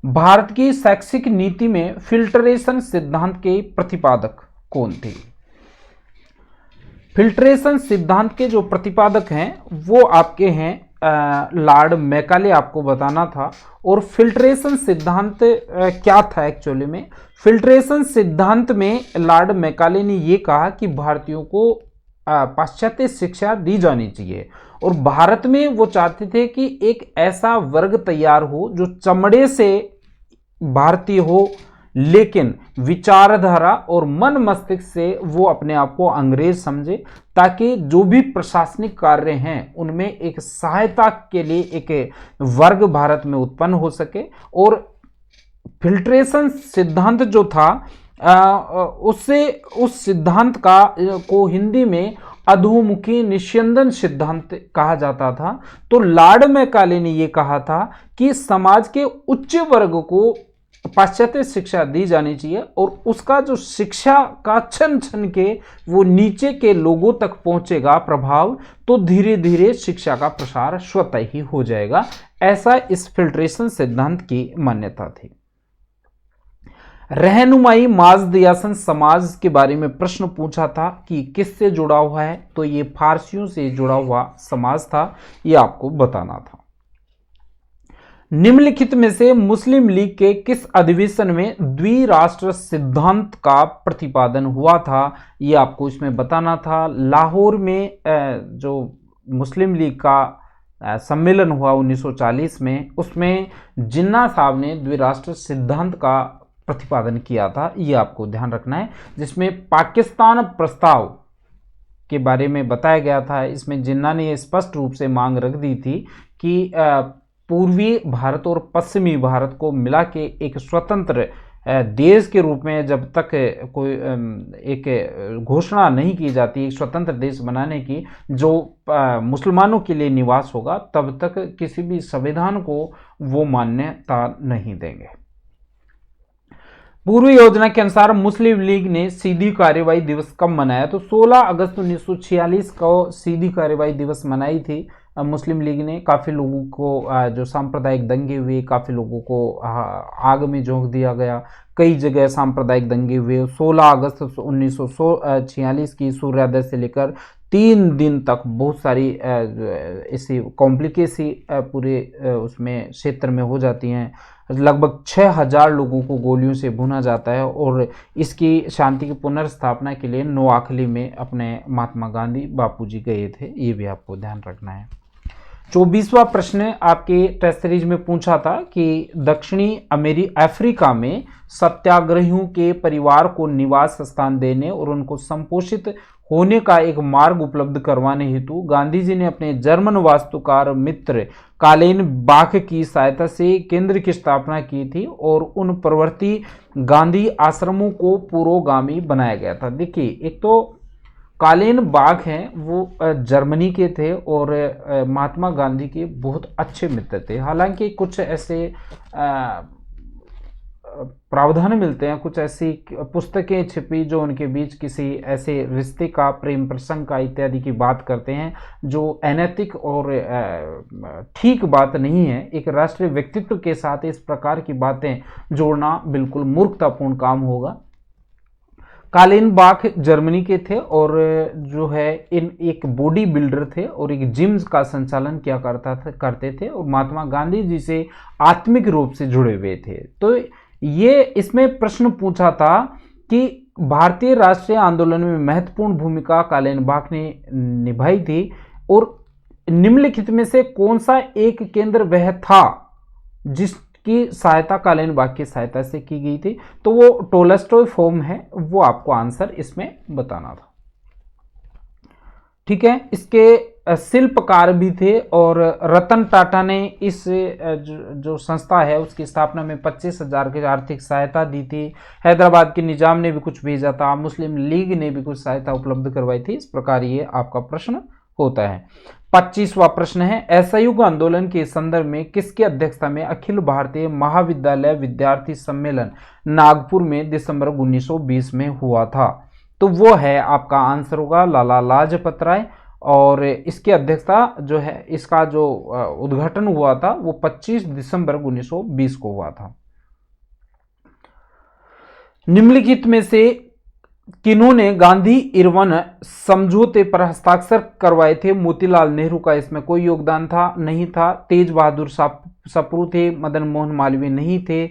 भारत की शैक्षिक नीति में फिल्ट्रेशन सिद्धांत के प्रतिपादक कौन थे? फिल्ट्रेशन सिद्धांत के जो प्रतिपादक हैं वो आपके हैं लॉर्ड मैकाले, आपको बताना था। और फिल्ट्रेशन सिद्धांत क्या था एक्चुअली में? फिल्ट्रेशन सिद्धांत में लॉर्ड मैकाले ने ये कहा कि भारतीयों को पाश्चात्य शिक्षा दी जानी चाहिए, और भारत में वो चाहते थे कि एक ऐसा वर्ग तैयार हो जो चमड़े से भारतीय हो लेकिन विचारधारा और मन मस्तिष्क से वो अपने आप को अंग्रेज समझे, ताकि जो भी प्रशासनिक कार्य हैं उनमें एक सहायता के लिए एक वर्ग भारत में उत्पन्न हो सके। और फिल्ट्रेशन सिद्धांत जो था उससे उस सिद्धांत का को हिंदी में अधोमुखी निस्यंदन सिद्धांत कहा जाता था। तो लॉर्ड मैकाले ने यह कहा था कि समाज के उच्च वर्ग को पाश्चात्य शिक्षा दी जानी चाहिए, और उसका जो शिक्षा का छन छन के वो नीचे के लोगों तक पहुंचेगा प्रभाव, तो धीरे धीरे शिक्षा का प्रसार स्वतः ही हो जाएगा। ऐसा इस फिल्ट्रेशन सिद्धांत की मान्यता थी। रहनुमाई माजदियासन समाज के बारे में प्रश्न पूछा था कि किससे जुड़ा हुआ है? तो ये फारसियों से जुड़ा हुआ समाज था, ये आपको बताना था। निम्नलिखित में से मुस्लिम लीग के किस अधिवेशन में द्विराष्ट्र सिद्धांत का प्रतिपादन हुआ था? ये आपको इसमें बताना था। लाहौर में जो मुस्लिम लीग का सम्मेलन हुआ 1940 में, उसमें जिन्ना साहब ने द्विराष्ट्र सिद्धांत का प्रतिपादन किया था, ये आपको ध्यान रखना है, जिसमें पाकिस्तान प्रस्ताव के बारे में बताया गया था। इसमें जिन्ना ने स्पष्ट रूप से मांग रख दी थी कि पूर्वी भारत और पश्चिमी भारत को मिला के एक स्वतंत्र देश के रूप में जब तक कोई एक घोषणा नहीं की जाती एक स्वतंत्र देश बनाने की जो मुसलमानों के लिए निवास होगा, तब तक किसी भी संविधान को वो मान्यता नहीं देंगे। पूर्व योजना के अनुसार मुस्लिम लीग ने सीधी कार्यवाही दिवस कब मनाया? तो 16 अगस्त 1946 को सीधी कार्यवाही दिवस मनाई थी मुस्लिम लीग ने। काफ़ी लोगों को जो सांप्रदायिक दंगे हुए, काफ़ी लोगों को आग में झोंक दिया गया, कई जगह सांप्रदायिक दंगे हुए। 16 अगस्त 1946 की सूर्योदय से लेकर 3 दिन तक बहुत सारी ऐसी कॉम्प्लिकेसी पूरे उसमें क्षेत्र में हो जाती हैं। लगभग 6000 लोगों को गोलियों से भुना जाता है और इसकी शांति की पुनर्स्थापना के लिए नोआखली में अपने महात्मा गांधी बापूजी गए थे, ये भी आपको ध्यान रखना है। 24वां प्रश्न आपके टेस्ट सीरीज में पूछा था कि दक्षिणी अफ्रीका में सत्याग्रहियों के परिवार को निवास स्थान देने और उनको संपोषित होने का एक मार्ग उपलब्ध करवाने हेतु गांधी जी ने अपने जर्मन वास्तुकार मित्र कार्लेन बाख की सहायता से केंद्र की स्थापना की थी और उन प्रवर्ती गांधी आश्रमों को पुरोगामी बनाया गया था। देखिए, एक तो कार्लेन बाख हैं, वो जर्मनी के थे और महात्मा गांधी के बहुत अच्छे मित्र थे। हालांकि कुछ ऐसे प्रावधान मिलते हैं, कुछ ऐसी पुस्तकें छिपी जो उनके बीच किसी ऐसे रिश्ते का, प्रेम प्रसंग का इत्यादि की बात करते हैं जो अनैतिक और ठीक बात नहीं है। एक राष्ट्रीय व्यक्तित्व के साथ इस प्रकार की बातें जोड़ना बिल्कुल मूर्खतापूर्ण काम होगा। कार्लेन बाख जर्मनी के थे और जो है इन एक बॉडी बिल्डर थे और एक जिम का संचालन किया करते थे और महात्मा गांधी जी से आत्मिक रूप से जुड़े हुए थे। तो ये इसमें प्रश्न पूछा था कि भारतीय राष्ट्रीय आंदोलन में महत्वपूर्ण भूमिका कार्लेन बाख ने निभाई थी और निम्नलिखित में से कौन सा एक केंद्र वह था जिसकी सहायता कार्लेन बाख की सहायता से की गई थी? तो वो टोलस्टॉय फॉर्म है, वो आपको आंसर इसमें बताना था। ठीक है, इसके शिल्पकार भी थे और रतन टाटा ने इस जो संस्था है उसकी स्थापना में 25,000 की आर्थिक सहायता दी थी। हैदराबाद के निजाम ने भी कुछ भेजा था, मुस्लिम लीग ने भी कुछ सहायता उपलब्ध करवाई थी। इस प्रकार ये आपका प्रश्न होता है। 25वां प्रश्न है, असहयोग आंदोलन के संदर्भ में किसकी अध्यक्षता में अखिल भारतीय महाविद्यालय विद्यार्थी सम्मेलन नागपुर में दिसंबर 1920 में हुआ था? तो वो है आपका आंसर होगा लाला लाजपत राय और इसकी अध्यक्षता जो है, इसका जो उद्घाटन हुआ था वो 25 दिसंबर 1920 को हुआ था। निम्नलिखित में से किन्होंने गांधी इरविन समझौते पर हस्ताक्षर करवाए थे? मोतीलाल नेहरू का इसमें कोई योगदान था नहीं था। तेज बहादुर सप्रू थे, मदन मोहन मालवीय नहीं थे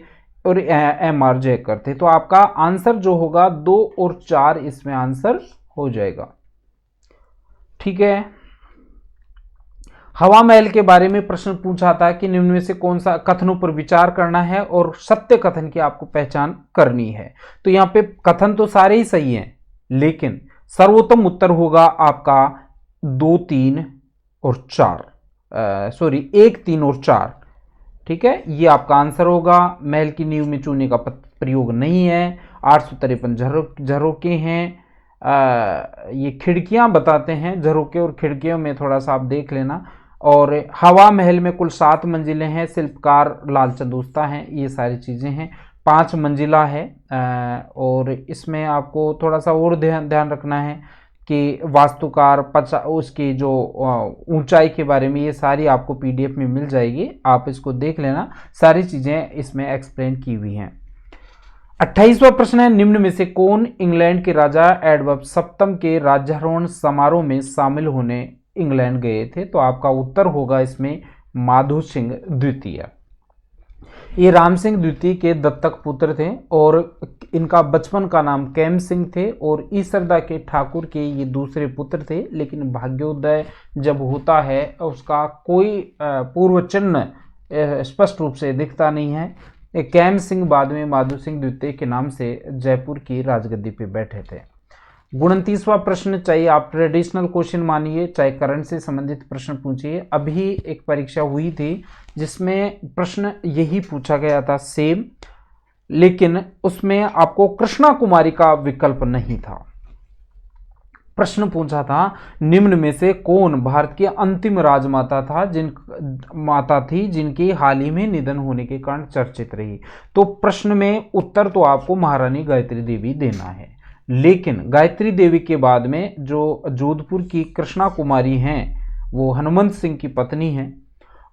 और M.R. जयकर थे। तो आपका आंसर जो होगा 2 और 4 इसमें आंसर हो जाएगा। ठीक है, हवा महल के बारे में प्रश्न पूछा था कि निम्न में से कौन सा कथनों पर विचार करना है और सत्य कथन की आपको पहचान करनी है। तो यहाँ पे कथन तो सारे ही सही हैं, लेकिन सर्वोत्तम उत्तर होगा आपका 2, 3 और 4, सॉरी 1, 3 और 4। ठीक है, ये आपका आंसर होगा। महल की नींव में चूने का प्रयोग नहीं है। 853 झरोके हैं। ये खिड़कियां बताते हैं, झरोके और खिड़कियों में थोड़ा सा आप देख लेना। और हवा महल में कुल 7 मंजिलें हैं, शिल्पकार लालचंद उस्ता हैं, ये सारी चीज़ें हैं। 5 मंजिला है और इसमें आपको थोड़ा सा और ध्यान रखना है कि वास्तुकार उसकी जो ऊंचाई के बारे में ये सारी आपको PDF में मिल जाएगी, आप इसको देख लेना, सारी चीज़ें इसमें एक्सप्लेन की हुई हैं। 28वां प्रश्न है, निम्न में से कौन इंग्लैंड के राजा एडवर्ड सप्तम के राज्यारोहण समारोह में शामिल होने इंग्लैंड गए थे? तो आपका उत्तर होगा इसमें माधो सिंह द्वितीय। ये राम सिंह द्वितीय के दत्तक पुत्र थे और इनका बचपन का नाम कैम सिंह थे और ईसरदा के ठाकुर के ये दूसरे पुत्र थे। लेकिन भाग्योदय जब होता है उसका कोई पूर्व चिन्ह स्पष्ट रूप से दिखता नहीं है। कैम सिंह बाद में माधो सिंह द्वितीय के नाम से जयपुर की राजगद्दी पे बैठे थे। 29वां प्रश्न, चाहे आप ट्रेडिशनल क्वेश्चन मानिए चाहे करंट से संबंधित प्रश्न पूछिए, अभी एक परीक्षा हुई थी जिसमें प्रश्न यही पूछा गया था सेम, लेकिन उसमें आपको कृष्णा कुमारी का विकल्प नहीं था। प्रश्न पूछा था निम्न में से कौन भारत की अंतिम राजमाता थी जिनकी हाल ही में निधन होने के कारण चर्चित रही। तो प्रश्न में उत्तर तो आपको महारानी गायत्री देवी देना है, लेकिन गायत्री देवी के बाद में जो जोधपुर की कृष्णा कुमारी हैं वो हनुमंत सिंह की पत्नी हैं,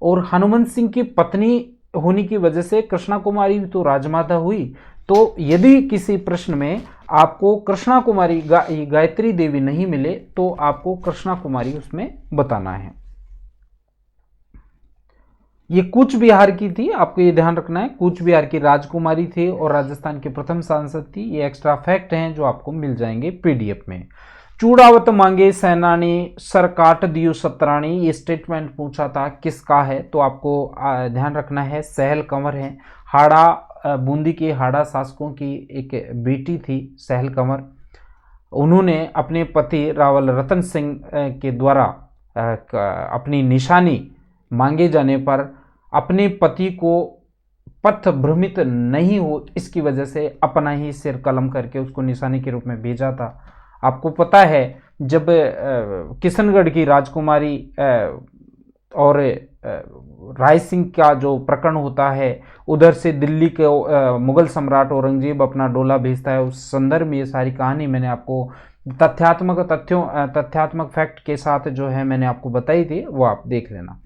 और हनुमंत सिंह की पत्नी होने की वजह से कृष्णा कुमारी तो राजमाता हुई। तो यदि किसी प्रश्न में आपको कृष्णा कुमारी गायत्री देवी नहीं मिले तो आपको कृष्णा कुमारी उसमें बताना है। ये कूच बिहार की थी, आपको ये ध्यान रखना है, कूच बिहार की राजकुमारी थी और राजस्थान की प्रथम सांसद थी। ये एक्स्ट्रा फैक्ट हैं जो आपको मिल जाएंगे पीडीएफ में। चूड़ावत मांगे सैनानी सर काट दियो सतरानी, ये स्टेटमेंट पूछा था किसका है, तो आपको ध्यान रखना है सहल कंवर है। हाड़ा बूंदी के हाड़ा शासकों की एक बेटी थी सहल कंवर, उन्होंने अपने पति रावल रतन सिंह के द्वारा अपनी निशानी मांगे जाने पर अपने पति को पथ भ्रमित नहीं हो इसकी वजह से अपना ही सिर कलम करके उसको निशानी के रूप में भेजा था। आपको पता है जब किशनगढ़ की राजकुमारी और राय सिंह का जो प्रकरण होता है, उधर से दिल्ली के मुगल सम्राट औरंगजेब अपना डोला भेजता है, उस संदर्भ में ये सारी कहानी मैंने आपको तथ्यात्मक फैक्ट के साथ जो है मैंने आपको बताई थी, वो आप देख लेना।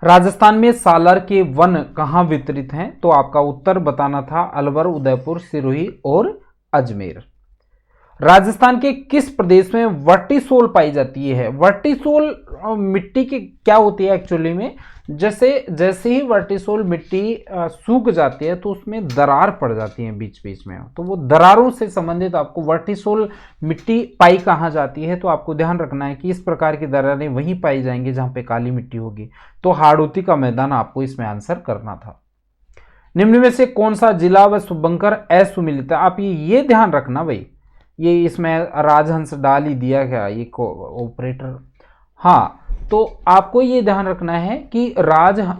राजस्थान में सालार के वन कहाँ वितरित हैं, तो आपका उत्तर बताना था अलवर, उदयपुर, सिरोही और अजमेर। राजस्थान के किस प्रदेश में वर्टिसोल पाई जाती है? वर्टिसोल मिट्टी की क्या होती है एक्चुअली में, जैसे ही वर्टिसोल मिट्टी सूख जाती है तो उसमें दरार पड़ जाती है बीच बीच में, तो वो दरारों से संबंधित आपको वर्टिसोल मिट्टी पाई कहाँ जाती है, तो आपको ध्यान रखना है कि इस प्रकार की दरारें वहीं पाई जाएंगी जहां पे काली मिट्टी होगी। तो हाड़ौती का मैदान आपको इसमें आंसर करना था। निम्न में से कौन सा जिला व शुभंकर असुमिलित है? आप ये ध्यान रखना भाई, ये इसमें राजहंस डाल ही दिया गया ये ऑपरेटर। हाँ, तो आपको ये ध्यान रखना है कि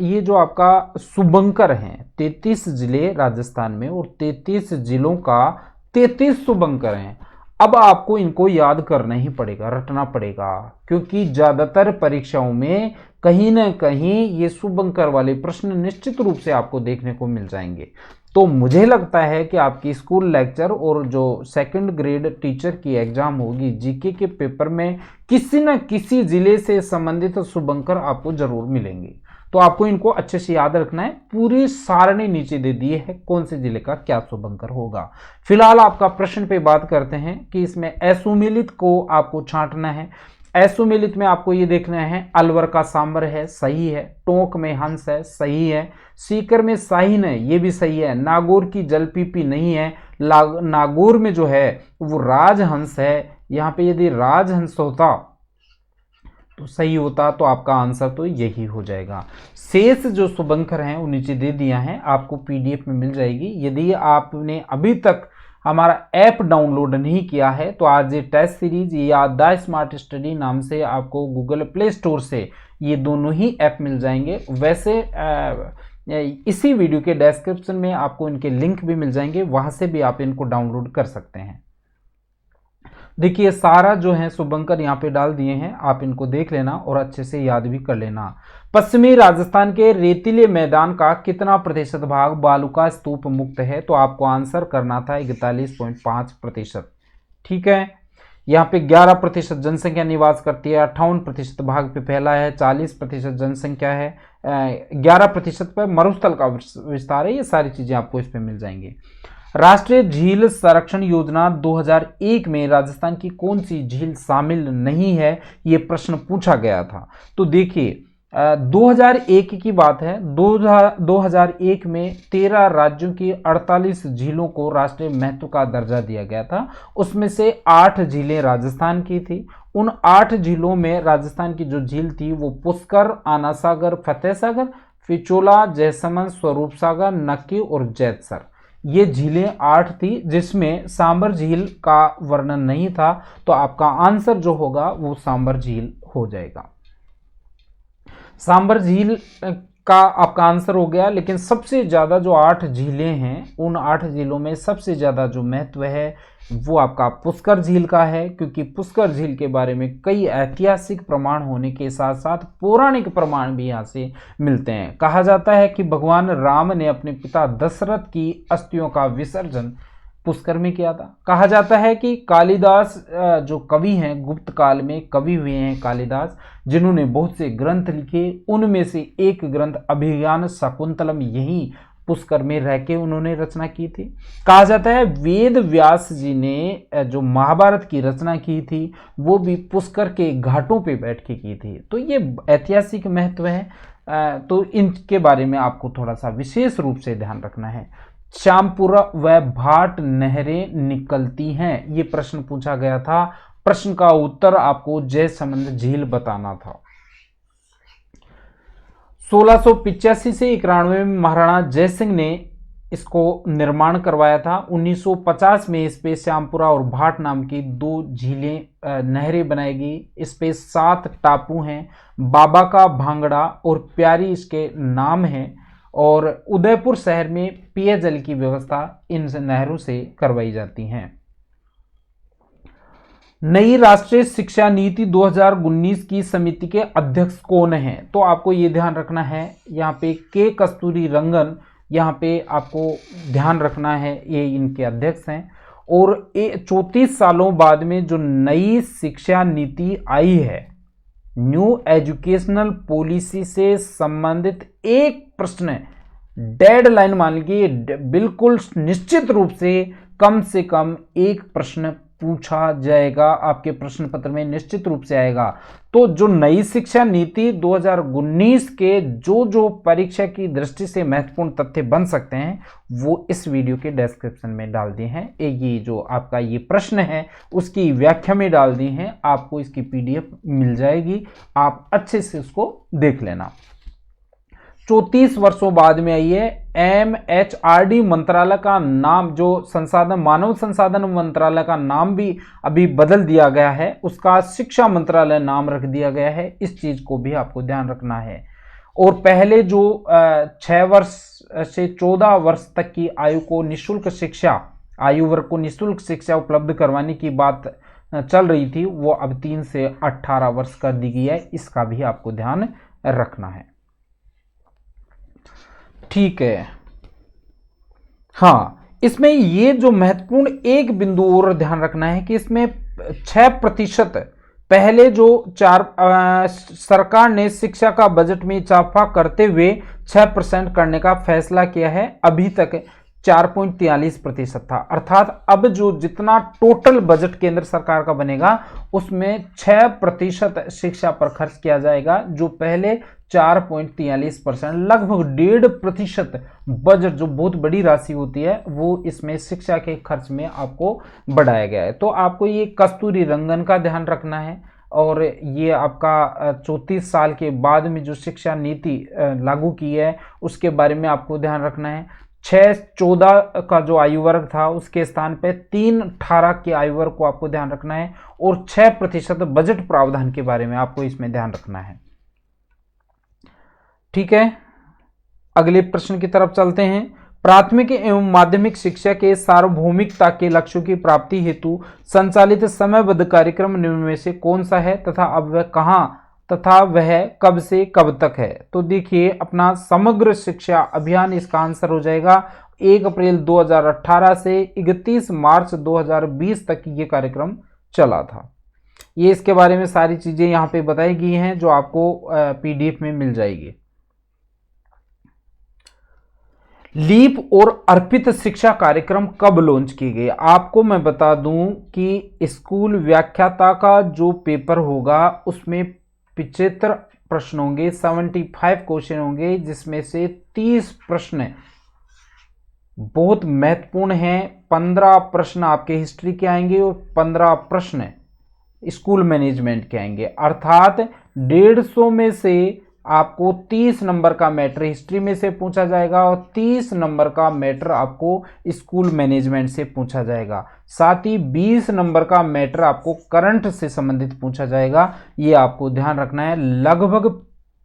ये जो आपका शुभंकर है, 33 जिले राजस्थान में और 33 जिलों का 33 शुभंकर हैं। अब आपको इनको याद करना ही पड़ेगा, रटना पड़ेगा, क्योंकि ज्यादातर परीक्षाओं में कहीं ना कहीं ये शुभंकर वाले प्रश्न निश्चित रूप से आपको देखने को मिल जाएंगे। तो मुझे लगता है कि आपकी स्कूल लेक्चर और जो सेकंड ग्रेड टीचर की एग्जाम होगी जीके के पेपर में किसी न किसी जिले से संबंधित शुभंकर आपको जरूर मिलेंगे। तो आपको इनको अच्छे से याद रखना है। पूरी सारणी नीचे दे दी है कौन से जिले का क्या शुभंकर होगा। फिलहाल आपका प्रश्न पे बात करते हैं कि इसमें असुमिलित को आपको छांटना है। असुमिलित में आपको ये देखना है अलवर का सांबर है, सही है। टोंक में हंस है, सही है। सीकर में साहिन है, ये भी सही है। नागौर की जलपीपी नहीं है। नागौर में जो है वो राजहंस है। यहाँ पे यदि राजहंस होता तो सही होता, तो आपका आंसर तो यही हो जाएगा। शेष जो शुभंकर हैं वो नीचे दे दिया है, आपको पीडीएफ में मिल जाएगी। यदि आपने अभी तक हमारा ऐप डाउनलोड नहीं किया है तो आज ये टेस्ट सीरीज या द स्मार्ट स्टडी नाम से आपको गूगल प्ले स्टोर से ये दोनों ही ऐप मिल जाएंगे। वैसे इसी वीडियो के डिस्क्रिप्शन में आपको इनके लिंक भी मिल जाएंगे, वहां से भी आप इनको डाउनलोड कर सकते हैं। देखिए सारा जो है शुभंकर यहाँ पे डाल दिए हैं, आप इनको देख लेना और अच्छे से याद भी कर लेना। पश्चिमी राजस्थान के रेतीले मैदान का कितना प्रतिशत भाग बालुका स्तूप मुक्त है, तो आपको आंसर करना था 41.5%। ठीक है, यहाँ पे 11% जनसंख्या निवास करती है, 58% भाग पे फैला है, 40% जनसंख्या है, 11% पर मरुस्थल का विस्तार है। ये सारी चीजें आपको इस पे मिल जाएंगी। राष्ट्रीय झील संरक्षण योजना 2001 में राजस्थान की कौन सी झील शामिल नहीं है, ये प्रश्न पूछा गया था। तो देखिए 2001 की बात है। 2001 में 13 राज्यों की 48 झीलों को राष्ट्रीय महत्व का दर्जा दिया गया था। उसमें से 8 झीलें राजस्थान की थी। उन 8 झीलों में राजस्थान की जो झील थी वो पुष्कर, आना सागर, फतेह सागर, पिचोला, जयसमंद, स्वरूप सागर, नक्की और जैतसर। ये झीलें 8 थी, जिसमें सांबर झील का वर्णन नहीं था, तो आपका आंसर जो होगा वो सांबर झील हो जाएगा। सांबर झील का आपका आंसर हो गया। लेकिन सबसे ज़्यादा जो 8 झीलें हैं, उन 8 झीलों में सबसे ज़्यादा जो महत्व है वो आपका पुष्कर झील का है, क्योंकि पुष्कर झील के बारे में कई ऐतिहासिक प्रमाण होने के साथ साथ पौराणिक प्रमाण भी यहाँ से मिलते हैं। कहा जाता है कि भगवान राम ने अपने पिता दशरथ की अस्थियों का विसर्जन पुष्कर में किया था। कहा जाता है कि कालिदास जो कवि हैं, गुप्त काल में कवि हुए हैं कालिदास, जिन्होंने बहुत से ग्रंथ लिखे, उनमें से एक ग्रंथ अभिज्ञान शाकुंतलम यही पुष्कर में रह के उन्होंने रचना की थी। कहा जाता है वेद व्यास जी ने जो महाभारत की रचना की थी वो भी पुष्कर के घाटों पे बैठ के की थी। तो ये ऐतिहासिक महत्व है, तो इनके बारे में आपको थोड़ा सा विशेष रूप से ध्यान रखना है। श्यामपुरा व भाट नहरें निकलती हैं, ये प्रश्न पूछा गया था। प्रश्न का उत्तर आपको जयसमंद झील बताना था। 1685 से 91 में महाराणा जयसिंह ने इसको निर्माण करवाया था। 1950 में इस पे श्यामपुरा और भाट नाम की 2 झीलें नहरें बनाई गई। इस पे 7 टापू हैं, बाबा का भांगड़ा और प्यारी इसके नाम हैं, और उदयपुर शहर में पेयजल की व्यवस्था इन नहरों से करवाई जाती हैं। नई राष्ट्रीय शिक्षा नीति 2019 की समिति के अध्यक्ष कौन हैं? तो आपको ये ध्यान रखना है, यहाँ पे के कस्तूरी रंगन, यहाँ पे आपको ध्यान रखना है, ये इनके अध्यक्ष हैं। और 34 सालों बाद में जो नई शिक्षा नीति आई है, न्यू एजुकेशनल पॉलिसी से संबंधित एक प्रश्न डेडलाइन मान लीजिए, बिल्कुल निश्चित रूप से कम एक प्रश्न पूछा जाएगा, आपके प्रश्न पत्र में निश्चित रूप से आएगा। तो जो नई शिक्षा नीति 2019 के जो परीक्षा की दृष्टि से महत्वपूर्ण तथ्य बन सकते हैं वो इस वीडियो के डिस्क्रिप्शन में डाल दिए हैं। ये जो आपका ये प्रश्न है उसकी व्याख्या में डाल दी हैं, आपको इसकी PDF मिल जाएगी, आप अच्छे से उसको देख लेना। 34 वर्षों बाद में आई है। MHRD मंत्रालय का नाम, जो मानव संसाधन मंत्रालय का नाम भी अभी बदल दिया गया है, उसका शिक्षा मंत्रालय नाम रख दिया गया है। इस चीज को भी आपको ध्यान रखना है। और पहले जो 6 वर्ष से 14 वर्ष तक की आयु को निःशुल्क शिक्षा, आयु वर्ग को निःशुल्क शिक्षा उपलब्ध करवाने की बात चल रही थी, वो अब 3 से 18 वर्ष कर दी गई है। इसका भी आपको ध्यान रखना है। ठीक है। हाँ, इसमें ये जो महत्वपूर्ण एक बिंदु और ध्यान रखना है कि इसमें 6% पहले जो सरकार ने शिक्षा का बजट में इजाफा करते हुए 6% करने का फैसला किया है, अभी तक 4.43% था। अर्थात अब जो जितना टोटल बजट केंद्र सरकार का बनेगा उसमें 6% शिक्षा पर खर्च किया जाएगा, जो पहले 4.43%, लगभग 1.5% बजट, जो बहुत बड़ी राशि होती है, वो इसमें शिक्षा के खर्च में आपको बढ़ाया गया है। तो आपको ये कस्तूरी रंगन का ध्यान रखना है। और ये आपका 34 साल के बाद में जो शिक्षा नीति लागू की है उसके बारे में आपको ध्यान रखना है। 6-14 का जो आयु वर्ग था उसके स्थान पे 3-18 के आयु वर्ग को आपको ध्यान रखना है। और 6% बजट प्रावधान के बारे में आपको इसमें ध्यान रखना है। ठीक है, अगले प्रश्न की तरफ चलते हैं। प्राथमिक एवं माध्यमिक शिक्षा के सार्वभौमिकता के लक्ष्यों की प्राप्ति हेतु संचालित समयबद्ध कार्यक्रम निम्न में से कौन सा है तथा अब वह कहाँ तथा वह कब से कब तक है? तो देखिए, अपना समग्र शिक्षा अभियान इसका आंसर हो जाएगा। 1 अप्रैल 2018 से 31 मार्च 2020 तक ये कार्यक्रम चला था। ये इसके बारे में सारी चीजें यहाँ पे बताई गई हैं जो आपको PDF में मिल जाएगी। लीप और अर्पित शिक्षा कार्यक्रम कब लॉन्च किए गए? आपको मैं बता दूं कि स्कूल व्याख्याता का जो पेपर होगा उसमें 75 प्रश्न होंगे, 75 क्वेश्चन होंगे, जिसमें से 30 प्रश्न बहुत महत्वपूर्ण हैं। 15 प्रश्न आपके हिस्ट्री के आएंगे और 15 प्रश्न स्कूल मैनेजमेंट के आएंगे। अर्थात 150 में से आपको 30 नंबर का मैटर हिस्ट्री में से पूछा जाएगा और 30 नंबर का मैटर आपको स्कूल मैनेजमेंट से पूछा जाएगा। साथ ही 20 नंबर का मैटर आपको करंट से संबंधित पूछा जाएगा। ये आपको ध्यान रखना है। लगभग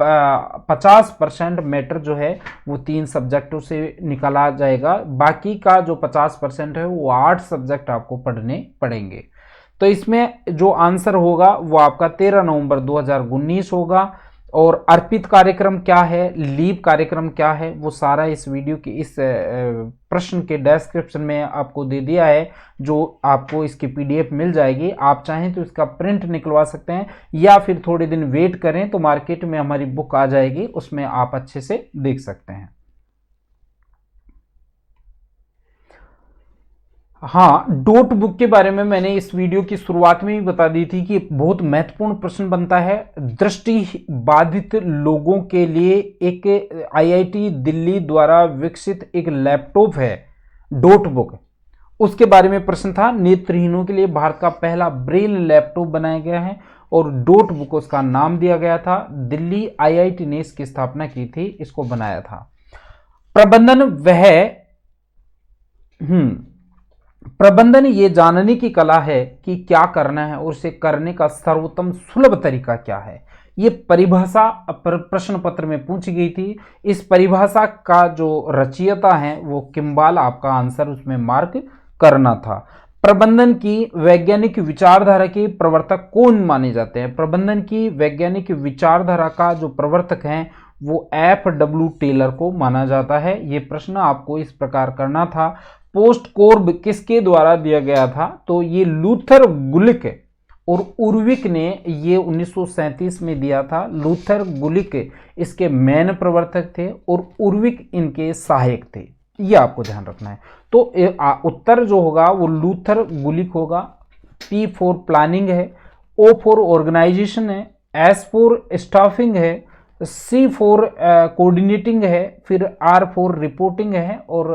50% मैटर जो है वो 3 सब्जेक्टों से निकाला जाएगा। बाकी का जो 50% है वो 8 सब्जेक्ट आपको पढ़ने पड़ेंगे। तो इसमें जो आंसर होगा वो आपका 13 नवंबर 2019 होगा। और अर्पित कार्यक्रम क्या है, लीप कार्यक्रम क्या है, वो सारा इस वीडियो के इस प्रश्न के डिस्क्रिप्शन में आपको दे दिया है, जो आपको इसकी पीडीएफ मिल जाएगी। आप चाहें तो इसका प्रिंट निकलवा सकते हैं या फिर थोड़े दिन वेट करें तो मार्केट में हमारी बुक आ जाएगी, उसमें आप अच्छे से देख सकते हैं। हाँ, डोट बुक के बारे में मैंने इस वीडियो की शुरुआत में ही बता दी थी कि बहुत महत्वपूर्ण प्रश्न बनता है। दृष्टि बाधित लोगों के लिए एक आईआईटी दिल्ली द्वारा विकसित एक लैपटॉप है डोट बुक, उसके बारे में प्रश्न था। नेत्रहीनों के लिए भारत का पहला ब्रेल लैपटॉप बनाया गया है और डोट बुक उसका नाम दिया गया था। दिल्ली आईआईटी ने इसकी स्थापना की थी, इसको बनाया था। प्रबंधन ये जानने की कला है कि क्या करना है और उसे करने का सर्वोत्तम सुलभ तरीका क्या है। ये परिभाषा प्रश्न पत्र में पूछी गई थी। इस परिभाषा का जो रचयिता है वो किम्बाल, आपका आंसर उसमें मार्क करना था। प्रबंधन की वैज्ञानिक विचारधारा के प्रवर्तक कौन माने जाते हैं? प्रबंधन की वैज्ञानिक विचारधारा का जो प्रवर्तक है वो एफ.डब्ल्यू. टेलर को माना जाता है। ये प्रश्न आपको इस प्रकार करना था। पोस्ट कोर्ब किसके द्वारा दिया गया था? तो ये लूथर गुलिक और उर्विक ने ये 1937 में दिया था। लूथर गुलिक इसके मेन प्रवर्तक थे और उर्विक इनके सहायक थे। ये आपको ध्यान रखना है। तो उत्तर जो होगा वो लूथर गुलिक होगा। P फॉर प्लानिंग है, O फॉर ऑर्गेनाइजेशन है, S फॉर स्टाफिंग है, C फॉर कोऑर्डिनेटिंग है, फिर R फॉर रिपोर्टिंग है और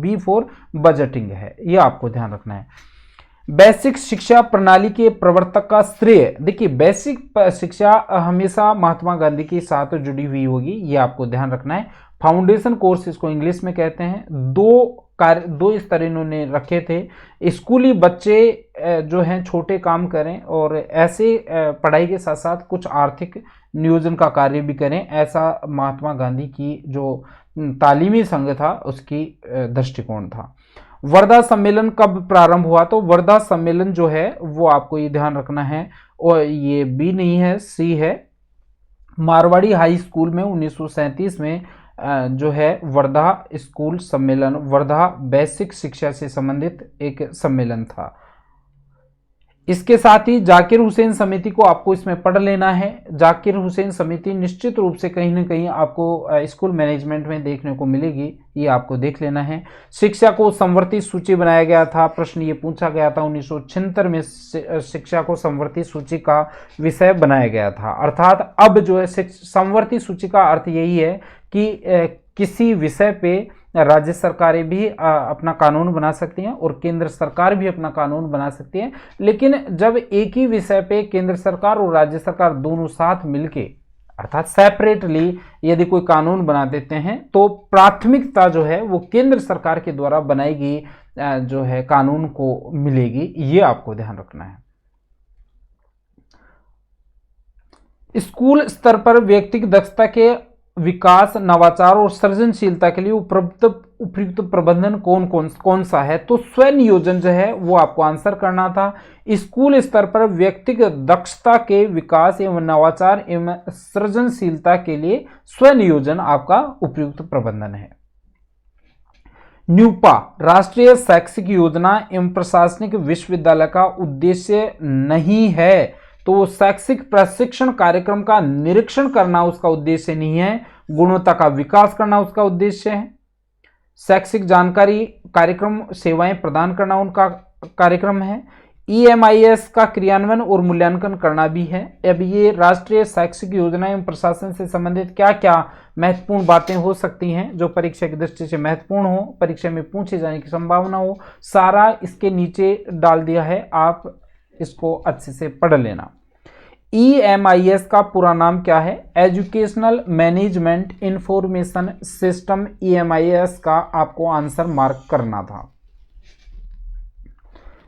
B फॉर बजटिंग है। ये आपको ध्यान रखना है। बेसिक शिक्षा प्रणाली के प्रवर्तक का श्रेय, देखिए बेसिक शिक्षा हमेशा महात्मा गांधी के साथ जुड़ी हुई होगी, ये आपको ध्यान रखना है। फाउंडेशन कोर्स इसको इंग्लिश में कहते हैं। दो स्तर इन्होंने रखे थे। स्कूली बच्चे जो हैं छोटे काम करें और ऐसे पढ़ाई के साथ साथ कुछ आर्थिक नियोजन का कार्य भी करें, ऐसा महात्मा गांधी की जो तालीमी संघ था उसकी दृष्टिकोण था। वर्धा सम्मेलन कब प्रारंभ हुआ? तो वर्धा सम्मेलन जो है वो आपको ये ध्यान रखना है, और ये बी नहीं है, सी है। मारवाड़ी हाई स्कूल में 1937 में जो है वर्धा स्कूल सम्मेलन, वर्धा बेसिक शिक्षा से संबंधित एक सम्मेलन था। इसके साथ ही जाकिर हुसैन समिति को आपको इसमें पढ़ लेना है। जाकिर हुसैन समिति निश्चित रूप से कहीं ना कहीं आपको स्कूल मैनेजमेंट में देखने को मिलेगी, ये आपको देख लेना है। शिक्षा को समवर्ती सूची बनाया गया था, प्रश्न ये पूछा गया था 1976 में शिक्षा को समवर्ती सूची का विषय बनाया गया था। अर्थात अब जो है समवर्ती सूची का अर्थ यही है कि किसी विषय पे राज्य सरकारें भी अपना कानून बना सकती हैं और केंद्र सरकार भी अपना कानून बना सकती है। लेकिन जब एक ही विषय पे केंद्र सरकार और राज्य सरकार दोनों साथ मिलके अर्थात सेपरेटली यदि कोई कानून बना देते हैं तो प्राथमिकता जो है वो केंद्र सरकार के द्वारा बनाई गई जो है कानून को मिलेगी, ये आपको ध्यान रखना है। स्कूल स्तर पर व्यक्तिगत दक्षता के विकास, नवाचार और सृजनशीलता के लिए उपयुक्त प्रबंधन कौन सा है? तो स्वनियोजन जो है वो आपको आंसर करना था। स्कूल स्तर पर व्यक्तिगत दक्षता के विकास एवं नवाचार एवं सृजनशीलता के लिए स्वनियोजन आपका उपयुक्त प्रबंधन है। न्यूपा राष्ट्रीय शैक्षिक योजना एवं प्रशासनिक विश्वविद्यालय का उद्देश्य नहीं है। तो शैक्षिक प्रशिक्षण कार्यक्रम का निरीक्षण करना उसका उद्देश्य नहीं है, गुणवत्ता का विकास करना उसका उद्देश्य है। शैक्षिक जानकारी कार्यक्रम सेवाएं प्रदान करना उनका कार्यक्रम है। EMIS का क्रियान्वयन और मूल्यांकन करना भी है। अब ये राष्ट्रीय शैक्षिक योजना एवं प्रशासन से संबंधित क्या क्या महत्वपूर्ण बातें हो सकती हैं जो परीक्षा की दृष्टि से महत्वपूर्ण हो, परीक्षा में पूछे जाने की संभावना हो, सारा इसके नीचे डाल दिया है, आप इसको अच्छे से पढ़ लेना। EMIS का पूरा नाम क्या है? Educational management information system. EMIS का आपको आंसर मार्क करना था।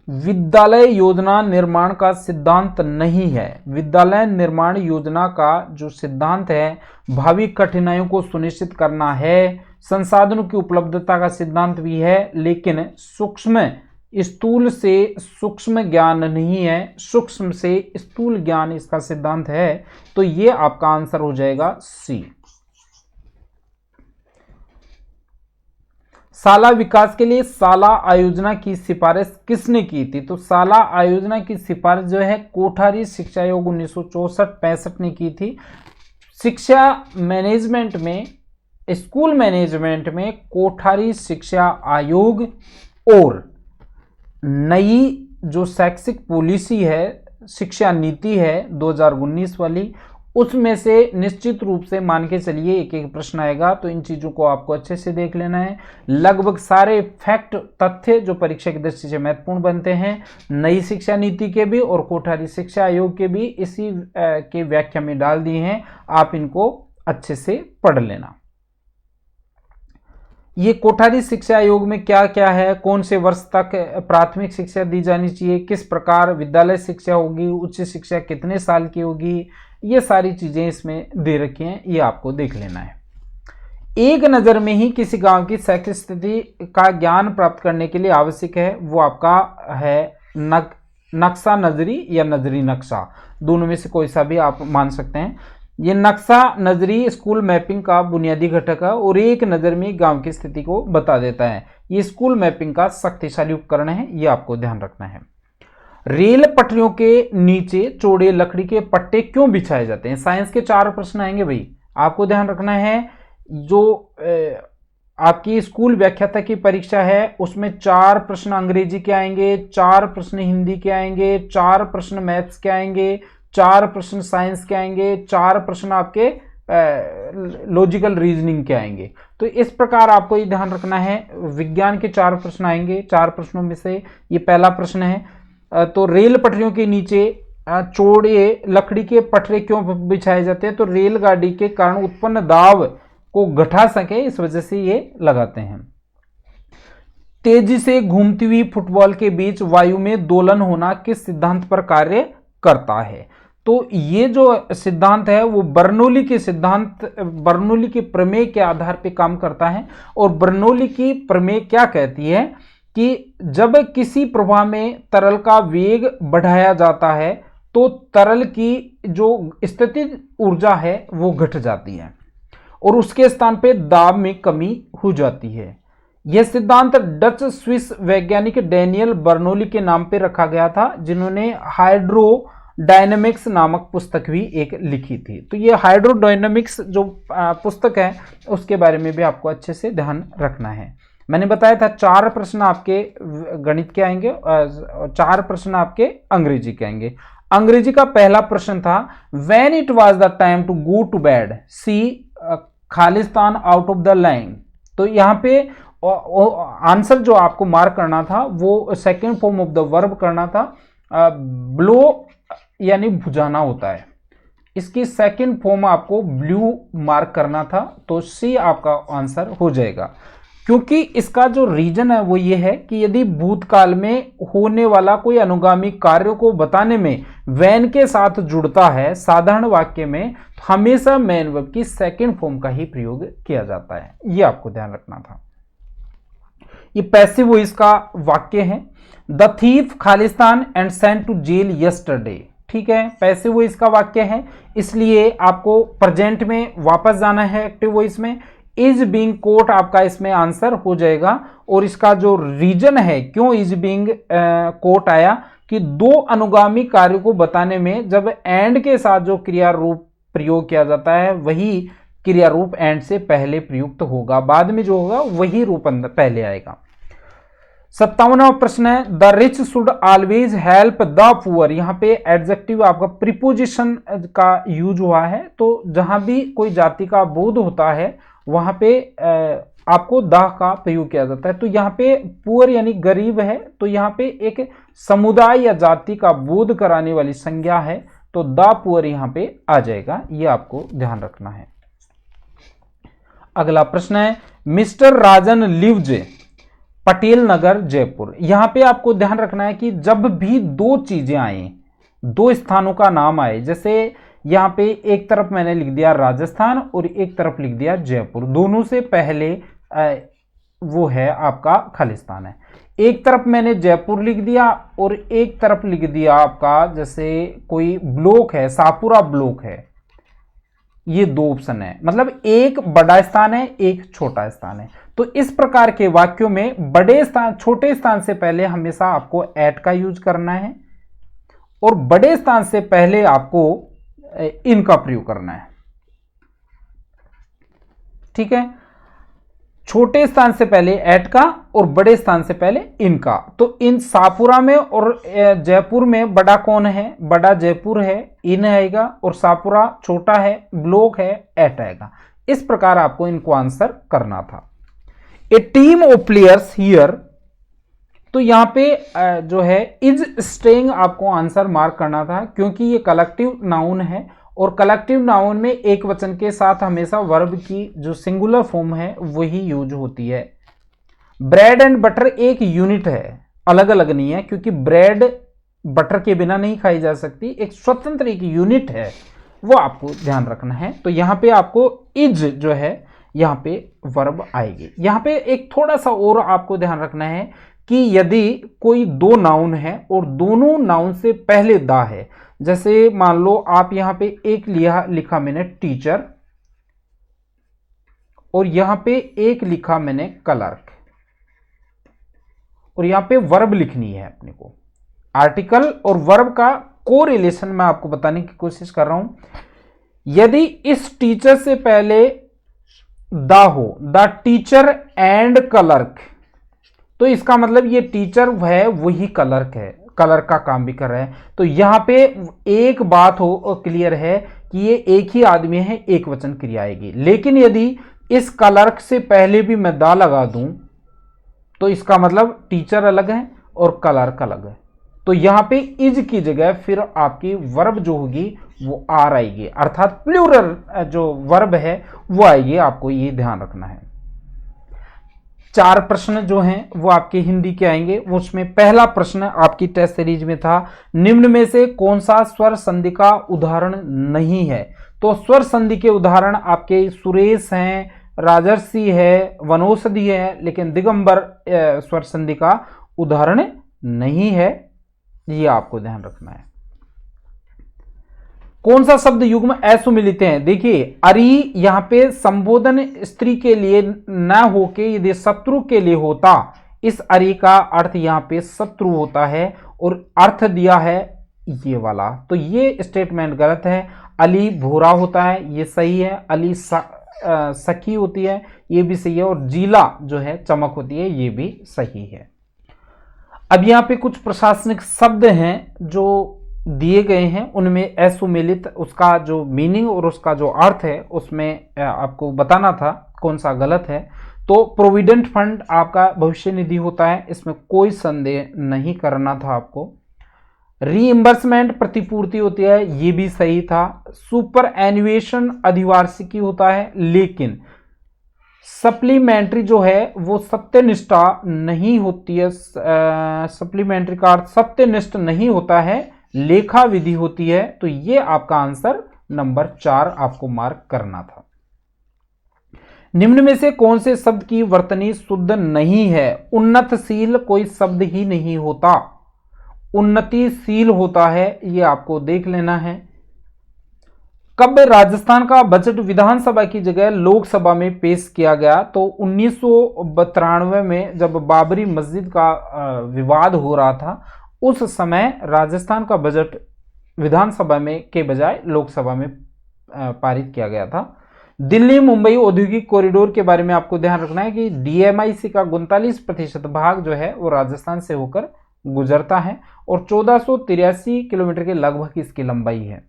विद्यालय योजना निर्माण का सिद्धांत नहीं है। विद्यालय निर्माण योजना का जो सिद्धांत है भावी कठिनाइयों को सुनिश्चित करना है, संसाधनों की उपलब्धता का सिद्धांत भी है, लेकिन सूक्ष्म स्थूल से सूक्ष्म ज्ञान नहीं है, सूक्ष्म से स्थूल ज्ञान इसका सिद्धांत है। तो ये आपका आंसर हो जाएगा सी। शाला विकास के लिए शाला आयोजना की सिफारिश किसने की थी? तो शाला आयोजना की सिफारिश जो है कोठारी शिक्षा आयोग 1964-65 ने की थी। शिक्षा मैनेजमेंट में, स्कूल मैनेजमेंट में कोठारी शिक्षा आयोग और नई जो शैक्षिक पॉलिसी है, शिक्षा नीति है 2019 वाली, उसमें से निश्चित रूप से मान के चलिए एक एक प्रश्न आएगा। तो इन चीजों को आपको अच्छे से देख लेना है। लगभग सारे फैक्ट, तथ्य जो परीक्षा की दृष्टि से महत्वपूर्ण बनते हैं, नई शिक्षा नीति के भी और कोठारी शिक्षा आयोग के भी इसी के व्याख्या में डाल दिए हैं। आप इनको अच्छे से पढ़ लेना। ये कोठारी शिक्षा आयोग में क्या क्या है, कौन से वर्ष तक प्राथमिक शिक्षा दी जानी चाहिए, किस प्रकार विद्यालय शिक्षा होगी, उच्च शिक्षा कितने साल की होगी, ये सारी चीजें इसमें दे रखी हैं, ये आपको देख लेना है। एक नज़र में ही किसी गांव की शैक्षिक स्थिति का ज्ञान प्राप्त करने के लिए आवश्यक है वो आपका है नक्शा नजरी या नजरी नक्शा, दोनों में से कोई सा भी आप मान सकते हैं। ये नक्शा नजरी स्कूल मैपिंग का बुनियादी घटक है और एक नज़र में गांव की स्थिति को बता देता है। ये स्कूल मैपिंग का शक्तिशाली उपकरण है, ये आपको ध्यान रखना है। रेल पटरियों के नीचे चौड़े लकड़ी के पट्टे क्यों बिछाए जाते हैं? साइंस के 4 प्रश्न आएंगे भाई, आपको ध्यान रखना है। जो आपकी स्कूल व्याख्याता की परीक्षा है उसमें 4 प्रश्न अंग्रेजी के आएंगे, 4 प्रश्न हिंदी के आएंगे, 4 प्रश्न मैथ्स के आएंगे, 4 प्रश्न साइंस के आएंगे, 4 प्रश्न आपके लॉजिकल रीजनिंग के आएंगे। तो इस प्रकार आपको ये ध्यान रखना है। विज्ञान के 4 प्रश्न आएंगे, 4 प्रश्नों में से ये पहला प्रश्न है। तो रेल पटरियों के नीचे चौड़े लकड़ी के पटरे क्यों बिछाए जाते हैं? तो रेलगाड़ी के कारण उत्पन्न दाब को घटा सके, इस वजह से ये लगाते हैं। तेजी से घूमती हुई फुटबॉल के बीच वायु में दोलन होना किस सिद्धांत पर कार्य करता है? तो ये जो सिद्धांत है वो बर्नौली के सिद्धांत, बर्नौली के प्रमेय के आधार पर काम करता है। और बर्नौली की प्रमेय क्या कहती है कि जब किसी प्रवाह में तरल का वेग बढ़ाया जाता है तो तरल की जो स्थितिज ऊर्जा है वो घट जाती है और उसके स्थान पे दाब में कमी हो जाती है। यह सिद्धांत डच स्विस वैज्ञानिक डैनियल बर्नौली के नाम पे रखा गया था, जिन्होंने हाइड्रोडायनेमिक्स नामक पुस्तक भी एक लिखी थी। तो ये हाइड्रोडायनेमिक्स जो पुस्तक है उसके बारे में भी आपको अच्छे से ध्यान रखना है। मैंने बताया था 4 प्रश्न आपके गणित के आएंगे और 4 प्रश्न आपके अंग्रेजी के आएंगे। अंग्रेजी का पहला प्रश्न था when it was the time to go to bed see Khalistan out of the line. तो यहाँ पे आंसर जो आपको मार्क करना था वो second form of the verb करना था। ब्लो यानी भुजाना होता है, इसकी सेकेंड फॉर्म आपको ब्लू मार्क करना था। तो सी आपका आंसर हो जाएगा, क्योंकि इसका जो रीजन है वो ये है कि यदि भूतकाल में होने वाला कोई अनुगामी कार्य को बताने में वैन के साथ जुड़ता है साधारण वाक्य में, तो हमेशा मैन वर्ब की सेकेंड फॉर्म का ही प्रयोग किया जाता है, ये आपको ध्यान रखना था। ये पैसिव वॉइस का वाक्य है। The thief Khalistan and sent to jail yesterday, ठीक है, पैसिव वॉइस का वाक्य है, इसलिए आपको प्रेजेंट में वापस जाना है एक्टिव वॉइस में। इज बीइंग कोट आपका इसमें आंसर हो जाएगा। और इसका जो रीजन है क्यों इज बीइंग कोट आया कि 2 अनुगामी कार्यों को बताने में जब एंड के साथ जो क्रिया रूप प्रयोग किया जाता है वही क्रिया रूप एंड से पहले प्रयुक्त होगा, बाद में जो होगा वही रूप पहले आएगा। 57वां प्रश्न है the rich should always help the poor. यहाँ पे एडजेक्टिव आपका प्रीपोजिशन का यूज हुआ है। तो जहां भी कोई जाति का बोध होता है वहां पे आपको द का प्रयोग किया जाता है। तो यहाँ पे पुअर यानी गरीब है, तो यहाँ पे एक समुदाय या जाति का बोध कराने वाली संज्ञा है तो द पुअर यहां पे आ जाएगा, ये आपको ध्यान रखना है। अगला प्रश्न है, मिस्टर राजन लिव्स पटेल नगर जयपुर। यहां पे आपको ध्यान रखना है कि जब भी दो चीजें आए, दो स्थानों का नाम आए, जैसे यहां पे एक तरफ मैंने लिख दिया राजस्थान और एक तरफ लिख दिया जयपुर, दोनों से पहले वो है आपका खालिस्तान है। एक तरफ मैंने जयपुर लिख दिया और एक तरफ लिख दिया आपका जैसे कोई ब्लॉक है, शाहपुरा ब्लॉक है। ये दो ऑप्शन है, मतलब एक बड़ा स्थान है, एक छोटा स्थान है। तो इस प्रकार के वाक्यों में बड़े स्थान छोटे स्थान से पहले हमेशा आपको एट का यूज करना है और बड़े स्थान से पहले आपको इन का प्रयोग करना है। ठीक है, छोटे स्थान से पहले एट का और बड़े स्थान से पहले इन का। तो इन शाहपुरा में और जयपुर में बड़ा कौन है? बड़ा जयपुर है, इन आएगा, और शाहपुरा छोटा है, ब्लॉक है, एट आएगा। इस प्रकार आपको इनको आंसर करना था। ए टीम ऑफ प्लेयर्स हियर, तो यहां पे जो है इज स्टेइंग आपको आंसर मार्क करना था, क्योंकि ये कलेक्टिव नाउन है और कलेक्टिव नाउन में एक वचन के साथ हमेशा वर्ब की जो सिंगुलर फॉर्म है वही यूज होती है। ब्रेड एंड बटर एक यूनिट है, अलग अलग नहीं है, क्योंकि ब्रेड बटर के बिना नहीं खाई जा सकती, एक स्वतंत्र एक यूनिट है, वो आपको ध्यान रखना है। तो यहां पे आपको इज जो है यहां पे वर्ब आएगी। यहां पे एक थोड़ा सा और आपको ध्यान रखना है कि यदि कोई दो नाउन है और दोनों नाउन से पहले दा है, जैसे मान लो आप यहां पे एक लिखा मैंने टीचर और यहां पे एक लिखा मैंने क्लर्क, और यहां पे वर्ब लिखनी है अपने को। आर्टिकल और वर्ब का कोरिलेशन मैं आपको बताने की कोशिश कर रहा हूं। यदि इस टीचर से पहले दा हो, द टीचर एंड क्लर्क, तो इसका मतलब ये टीचर है वही क्लर्क है, क्लर्क का काम भी कर रहा है। तो यहां पे एक बात हो क्लियर है कि ये एक ही आदमी है, एक वचन क्रिया आएगी। लेकिन यदि इस क्लर्क से पहले भी मैं दा लगा दूं तो इसका मतलब टीचर अलग है और क्लर्क अलग है। तो यहां पे इज की जगह फिर आपकी वर्ब जो होगी वो आर आएगी, अर्थात प्लूरल जो वर्ब है वो आएगी। आपको ये ध्यान रखना है। 4 प्रश्न जो हैं वो आपके हिंदी के आएंगे। उसमें पहला प्रश्न आपकी टेस्ट सीरीज में था, निम्न में से कौन सा स्वर संधि का उदाहरण नहीं है? तो स्वर संधि के उदाहरण आपके सुरेश हैं, राजर्षि है, वनौषधि है, लेकिन दिगंबर स्वर संधि का उदाहरण नहीं है, ये आपको ध्यान रखना है। कौन सा शब्द युग्म असुमिलित है? देखिए अरि यहां पे संबोधन स्त्री के लिए न होके यदि शत्रु के लिए होता, इस अरि का अर्थ यहां पे शत्रु होता है और अर्थ दिया है ये वाला, तो ये स्टेटमेंट गलत है। अली भूरा होता है, ये सही है। अली सखी होती है, ये भी सही है। और जीला जो है चमक होती है, ये भी सही है। अब यहाँ पे कुछ प्रशासनिक शब्द हैं जो दिए गए हैं, उनमें असुमेलित उसका जो मीनिंग और उसका जो अर्थ है उसमें आपको बताना था कौन सा गलत है। तो प्रोविडेंट फंड आपका भविष्य निधि होता है, इसमें कोई संदेह नहीं करना था आपको। रीइंबर्समेंट प्रतिपूर्ति होती है, ये भी सही था। सुपर एन्युएशन अधिवार्षिकी होता है, लेकिन सप्लीमेंट्री जो है वो सत्यनिष्ठा नहीं होती है। सप्लीमेंट्री का अर्थ सत्यनिष्ठ नहीं होता है, लेखा विधि होती है। तो ये आपका आंसर नंबर 4 आपको मार्क करना था। निम्न में से कौन से शब्द की वर्तनी शुद्ध नहीं है? उन्नतशील कोई शब्द ही नहीं होता, उन्नतिशील होता है, ये आपको देख लेना है। कब राजस्थान का बजट विधानसभा की जगह लोकसभा में पेश किया गया? तो 1992 में जब बाबरी मस्जिद का विवाद हो रहा था, उस समय राजस्थान का बजट विधानसभा में के बजाय लोकसभा में पारित किया गया था। दिल्ली मुंबई औद्योगिक कॉरिडोर के बारे में आपको ध्यान रखना है कि डीएमआईसी का 39% भाग जो है वो राजस्थान से होकर गुजरता है और 1483 किलोमीटर के लगभग इसकी लंबाई है।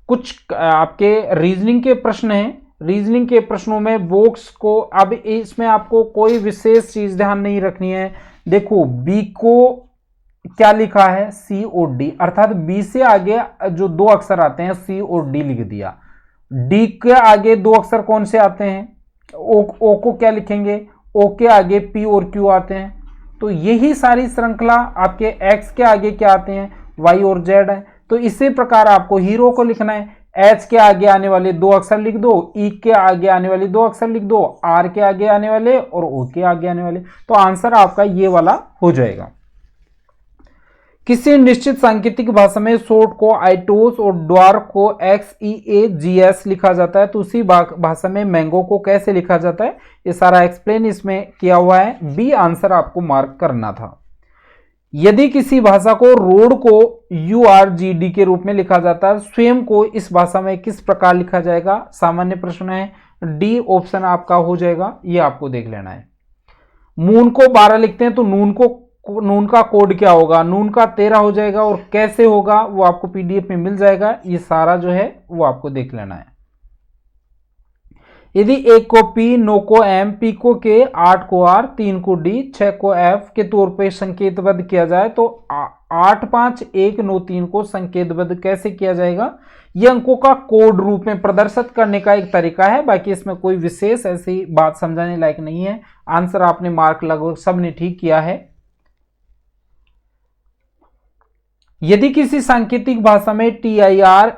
कुछ आपके रीजनिंग के प्रश्न हैं। रीजनिंग के प्रश्नों में बॉक्स को, अब इसमें आपको कोई विशेष चीज ध्यान नहीं रखनी है। देखो बी को क्या लिखा है, सी ओ डी, अर्थात बी से आगे जो दो अक्षर आते हैं सी ओ डी लिख दिया। डी के आगे दो अक्षर कौन से आते हैं, ओ को क्या लिखेंगे, ओ के आगे पी और क्यू आते हैं। तो यही सारी श्रृंखला आपके एक्स के आगे क्या आते हैं, वाई और जेड है। तो इसी प्रकार आपको हीरो को लिखना है, एच के आगे आने वाले दो अक्षर लिख दो, ई के आगे आने वाले दो अक्षर लिख दो, आर के आगे आने वाले और ओ के आगे आने वाले। तो आंसर आपका ये वाला हो जाएगा। किसी निश्चित सांकेतिक भाषा में शॉर्ट को आइटोस और ड्वार्फ को XEAGS लिखा जाता है, तो उसी भाषा में मैंगो को कैसे लिखा जाता है, ये सारा एक्सप्लेन इसमें किया हुआ है। बी आंसर आपको मार्क करना था। यदि किसी भाषा को रोड को URGD के रूप में लिखा जाता है, स्वयं को इस भाषा में किस प्रकार लिखा जाएगा, सामान्य प्रश्न है, डी ऑप्शन आपका हो जाएगा, ये आपको देख लेना है। मून को 12 लिखते हैं तो नून का कोड क्या होगा, नून का 13 हो जाएगा, और कैसे होगा वो आपको PDF में मिल जाएगा। ये सारा जो है वो आपको देख लेना है। यदि 1 को P, 9 को M, P को K, 8 को R, 3 को D, 6 को F के तौर पे संकेतबद्ध किया जाए तो 8, 5, 1, 9, 3 को संकेतबद्ध कैसे किया जाएगा, ये अंकों का कोड रूप में प्रदर्शित करने का एक तरीका है। बाकी इसमें कोई विशेष ऐसी बात समझाने लायक नहीं है। आंसर आपने मार्क लगभग सबने ठीक किया है। यदि किसी सांकेतिक भाषा में TIR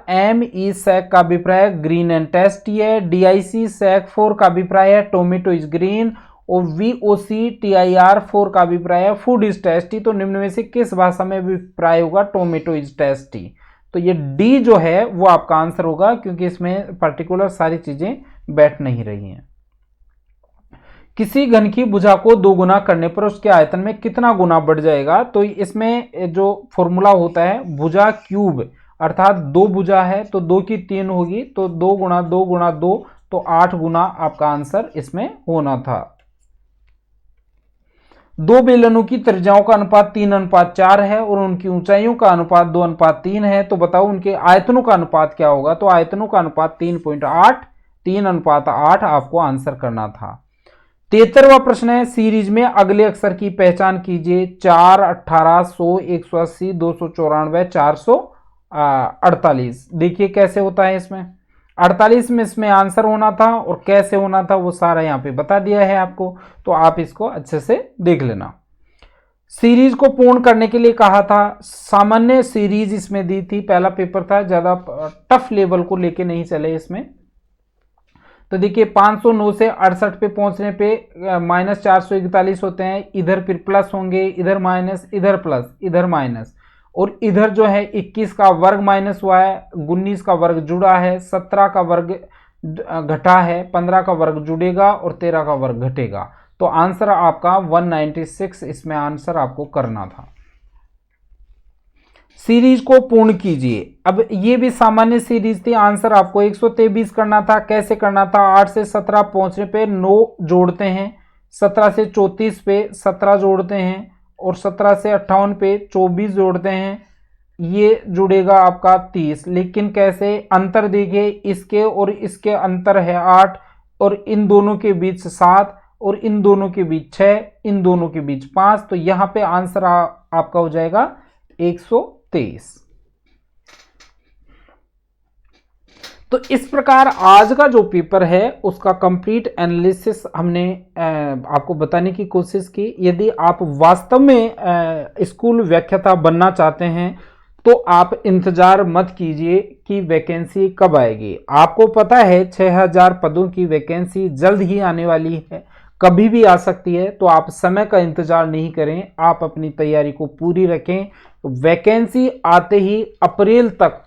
सैक का अभिप्राय ग्रीन एंड टेस्टी है, DIC सैक 4 का अभिप्राय है टोमेटो इज ग्रीन, और VOC TIR 4 का अभिप्राय है फूड इज टेस्टी, तो निम्न में से किस भाषा में अभिप्राय होगा टोमेटो इज टेस्टी। तो ये डी जो है वो आपका आंसर होगा, क्योंकि इसमें पर्टिकुलर सारी चीजें बैठ नहीं रही हैं। किसी घन की भुजा को 2 गुना करने पर उसके आयतन में कितना गुना बढ़ जाएगा, तो इसमें जो फॉर्मूला होता है भुजा क्यूब, अर्थात 2 भुजा है तो 2 की 3 होगी, तो 2 गुना 2 गुना 2, तो 8 गुना आपका आंसर इसमें होना था। 2 बेलनों की त्रिज्याओं का अनुपात 3:4 है और उनकी ऊंचाइयों का अनुपात 2:3 है, तो बताओ उनके आयतनों का अनुपात क्या होगा। तो आयतनों का अनुपात 3.8, 3:8 आपको आंसर करना था। 73वां प्रश्न है, सीरीज में अगले अक्षर की पहचान कीजिए। 4, 18, 100, 180, 294, 448। देखिए कैसे होता है इसमें। 48 में इसमें आंसर होना था और कैसे होना था वो सारा यहाँ पे बता दिया है आपको, तो आप इसको अच्छे से देख लेना। सीरीज को पूर्ण करने के लिए कहा था, सामान्य सीरीज इसमें दी थी, पहला पेपर था, ज्यादा टफ लेवल को लेके नहीं चले इसमें। तो देखिए 509 से 68 पे पहुंचने पे -441 होते हैं, इधर फिर प्लस होंगे, इधर माइनस, इधर प्लस, इधर माइनस, और इधर जो है 21 का वर्ग माइनस हुआ है, 19 का वर्ग जुड़ा है, 17 का वर्ग घटा है, 15 का वर्ग जुड़ेगा और 13 का वर्ग घटेगा। तो आंसर आपका 196 इसमें आंसर आपको करना था। सीरीज को पूर्ण कीजिए। अब ये भी सामान्य सीरीज थी, आंसर आपको 123 करना था। कैसे करना था, 8 से 17 पहुंचने पे 9 जोड़ते हैं, 17 से 34 पे 17 जोड़ते हैं, और 17 से 58 पे 24 जोड़ते हैं, ये जुड़ेगा आपका 30। लेकिन कैसे, अंतर देखिए, इसके और इसके अंतर है 8, और इन दोनों के बीच 7, और इन दोनों के बीच 6, इन दोनों के बीच 5, तो यहां पे आंसर आपका हो जाएगा 123। तो इस प्रकार आज का जो पेपर है उसका कंप्लीट एनालिसिस हमने आपको बताने की कोशिश की। यदि आप वास्तव में स्कूल व्याख्याता बनना चाहते हैं तो आप इंतजार मत कीजिए कि वैकेंसी कब आएगी। आपको पता है 6000 पदों की वैकेंसी जल्द ही आने वाली है, कभी भी आ सकती है, तो आप समय का इंतजार नहीं करें, आप अपनी तैयारी को पूरी रखें। वैकेंसी आते ही अप्रैल तक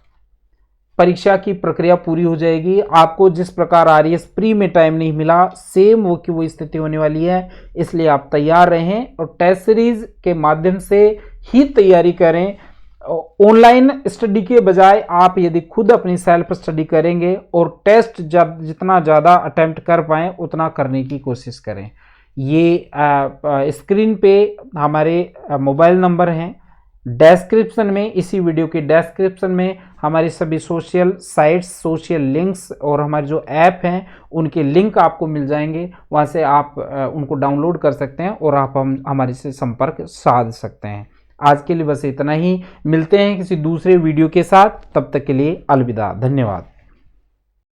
परीक्षा की प्रक्रिया पूरी हो जाएगी। आपको जिस प्रकार RS प्री में टाइम नहीं मिला, सेम वो की वो स्थिति होने वाली है, इसलिए आप तैयार रहें और टेस्ट सीरीज के माध्यम से ही तैयारी करें। ऑनलाइन स्टडी के बजाय आप यदि खुद अपनी सेल्फ स्टडी करेंगे और टेस्ट जितना ज़्यादा अटेम्प्ट कर पाएँ उतना करने की कोशिश करें। ये स्क्रीन पे हमारे मोबाइल नंबर हैं, डिस्क्रिप्शन में, इसी वीडियो के डिस्क्रिप्शन में हमारी सभी सोशल साइट्स, सोशल लिंक्स और हमारे जो ऐप हैं उनके लिंक आपको मिल जाएंगे, वहाँ से आप उनको डाउनलोड कर सकते हैं और आप हमारे से संपर्क साध सकते हैं। आज के लिए बस इतना ही, मिलते हैं किसी दूसरे वीडियो के साथ, तब तक के लिए अलविदा, धन्यवाद।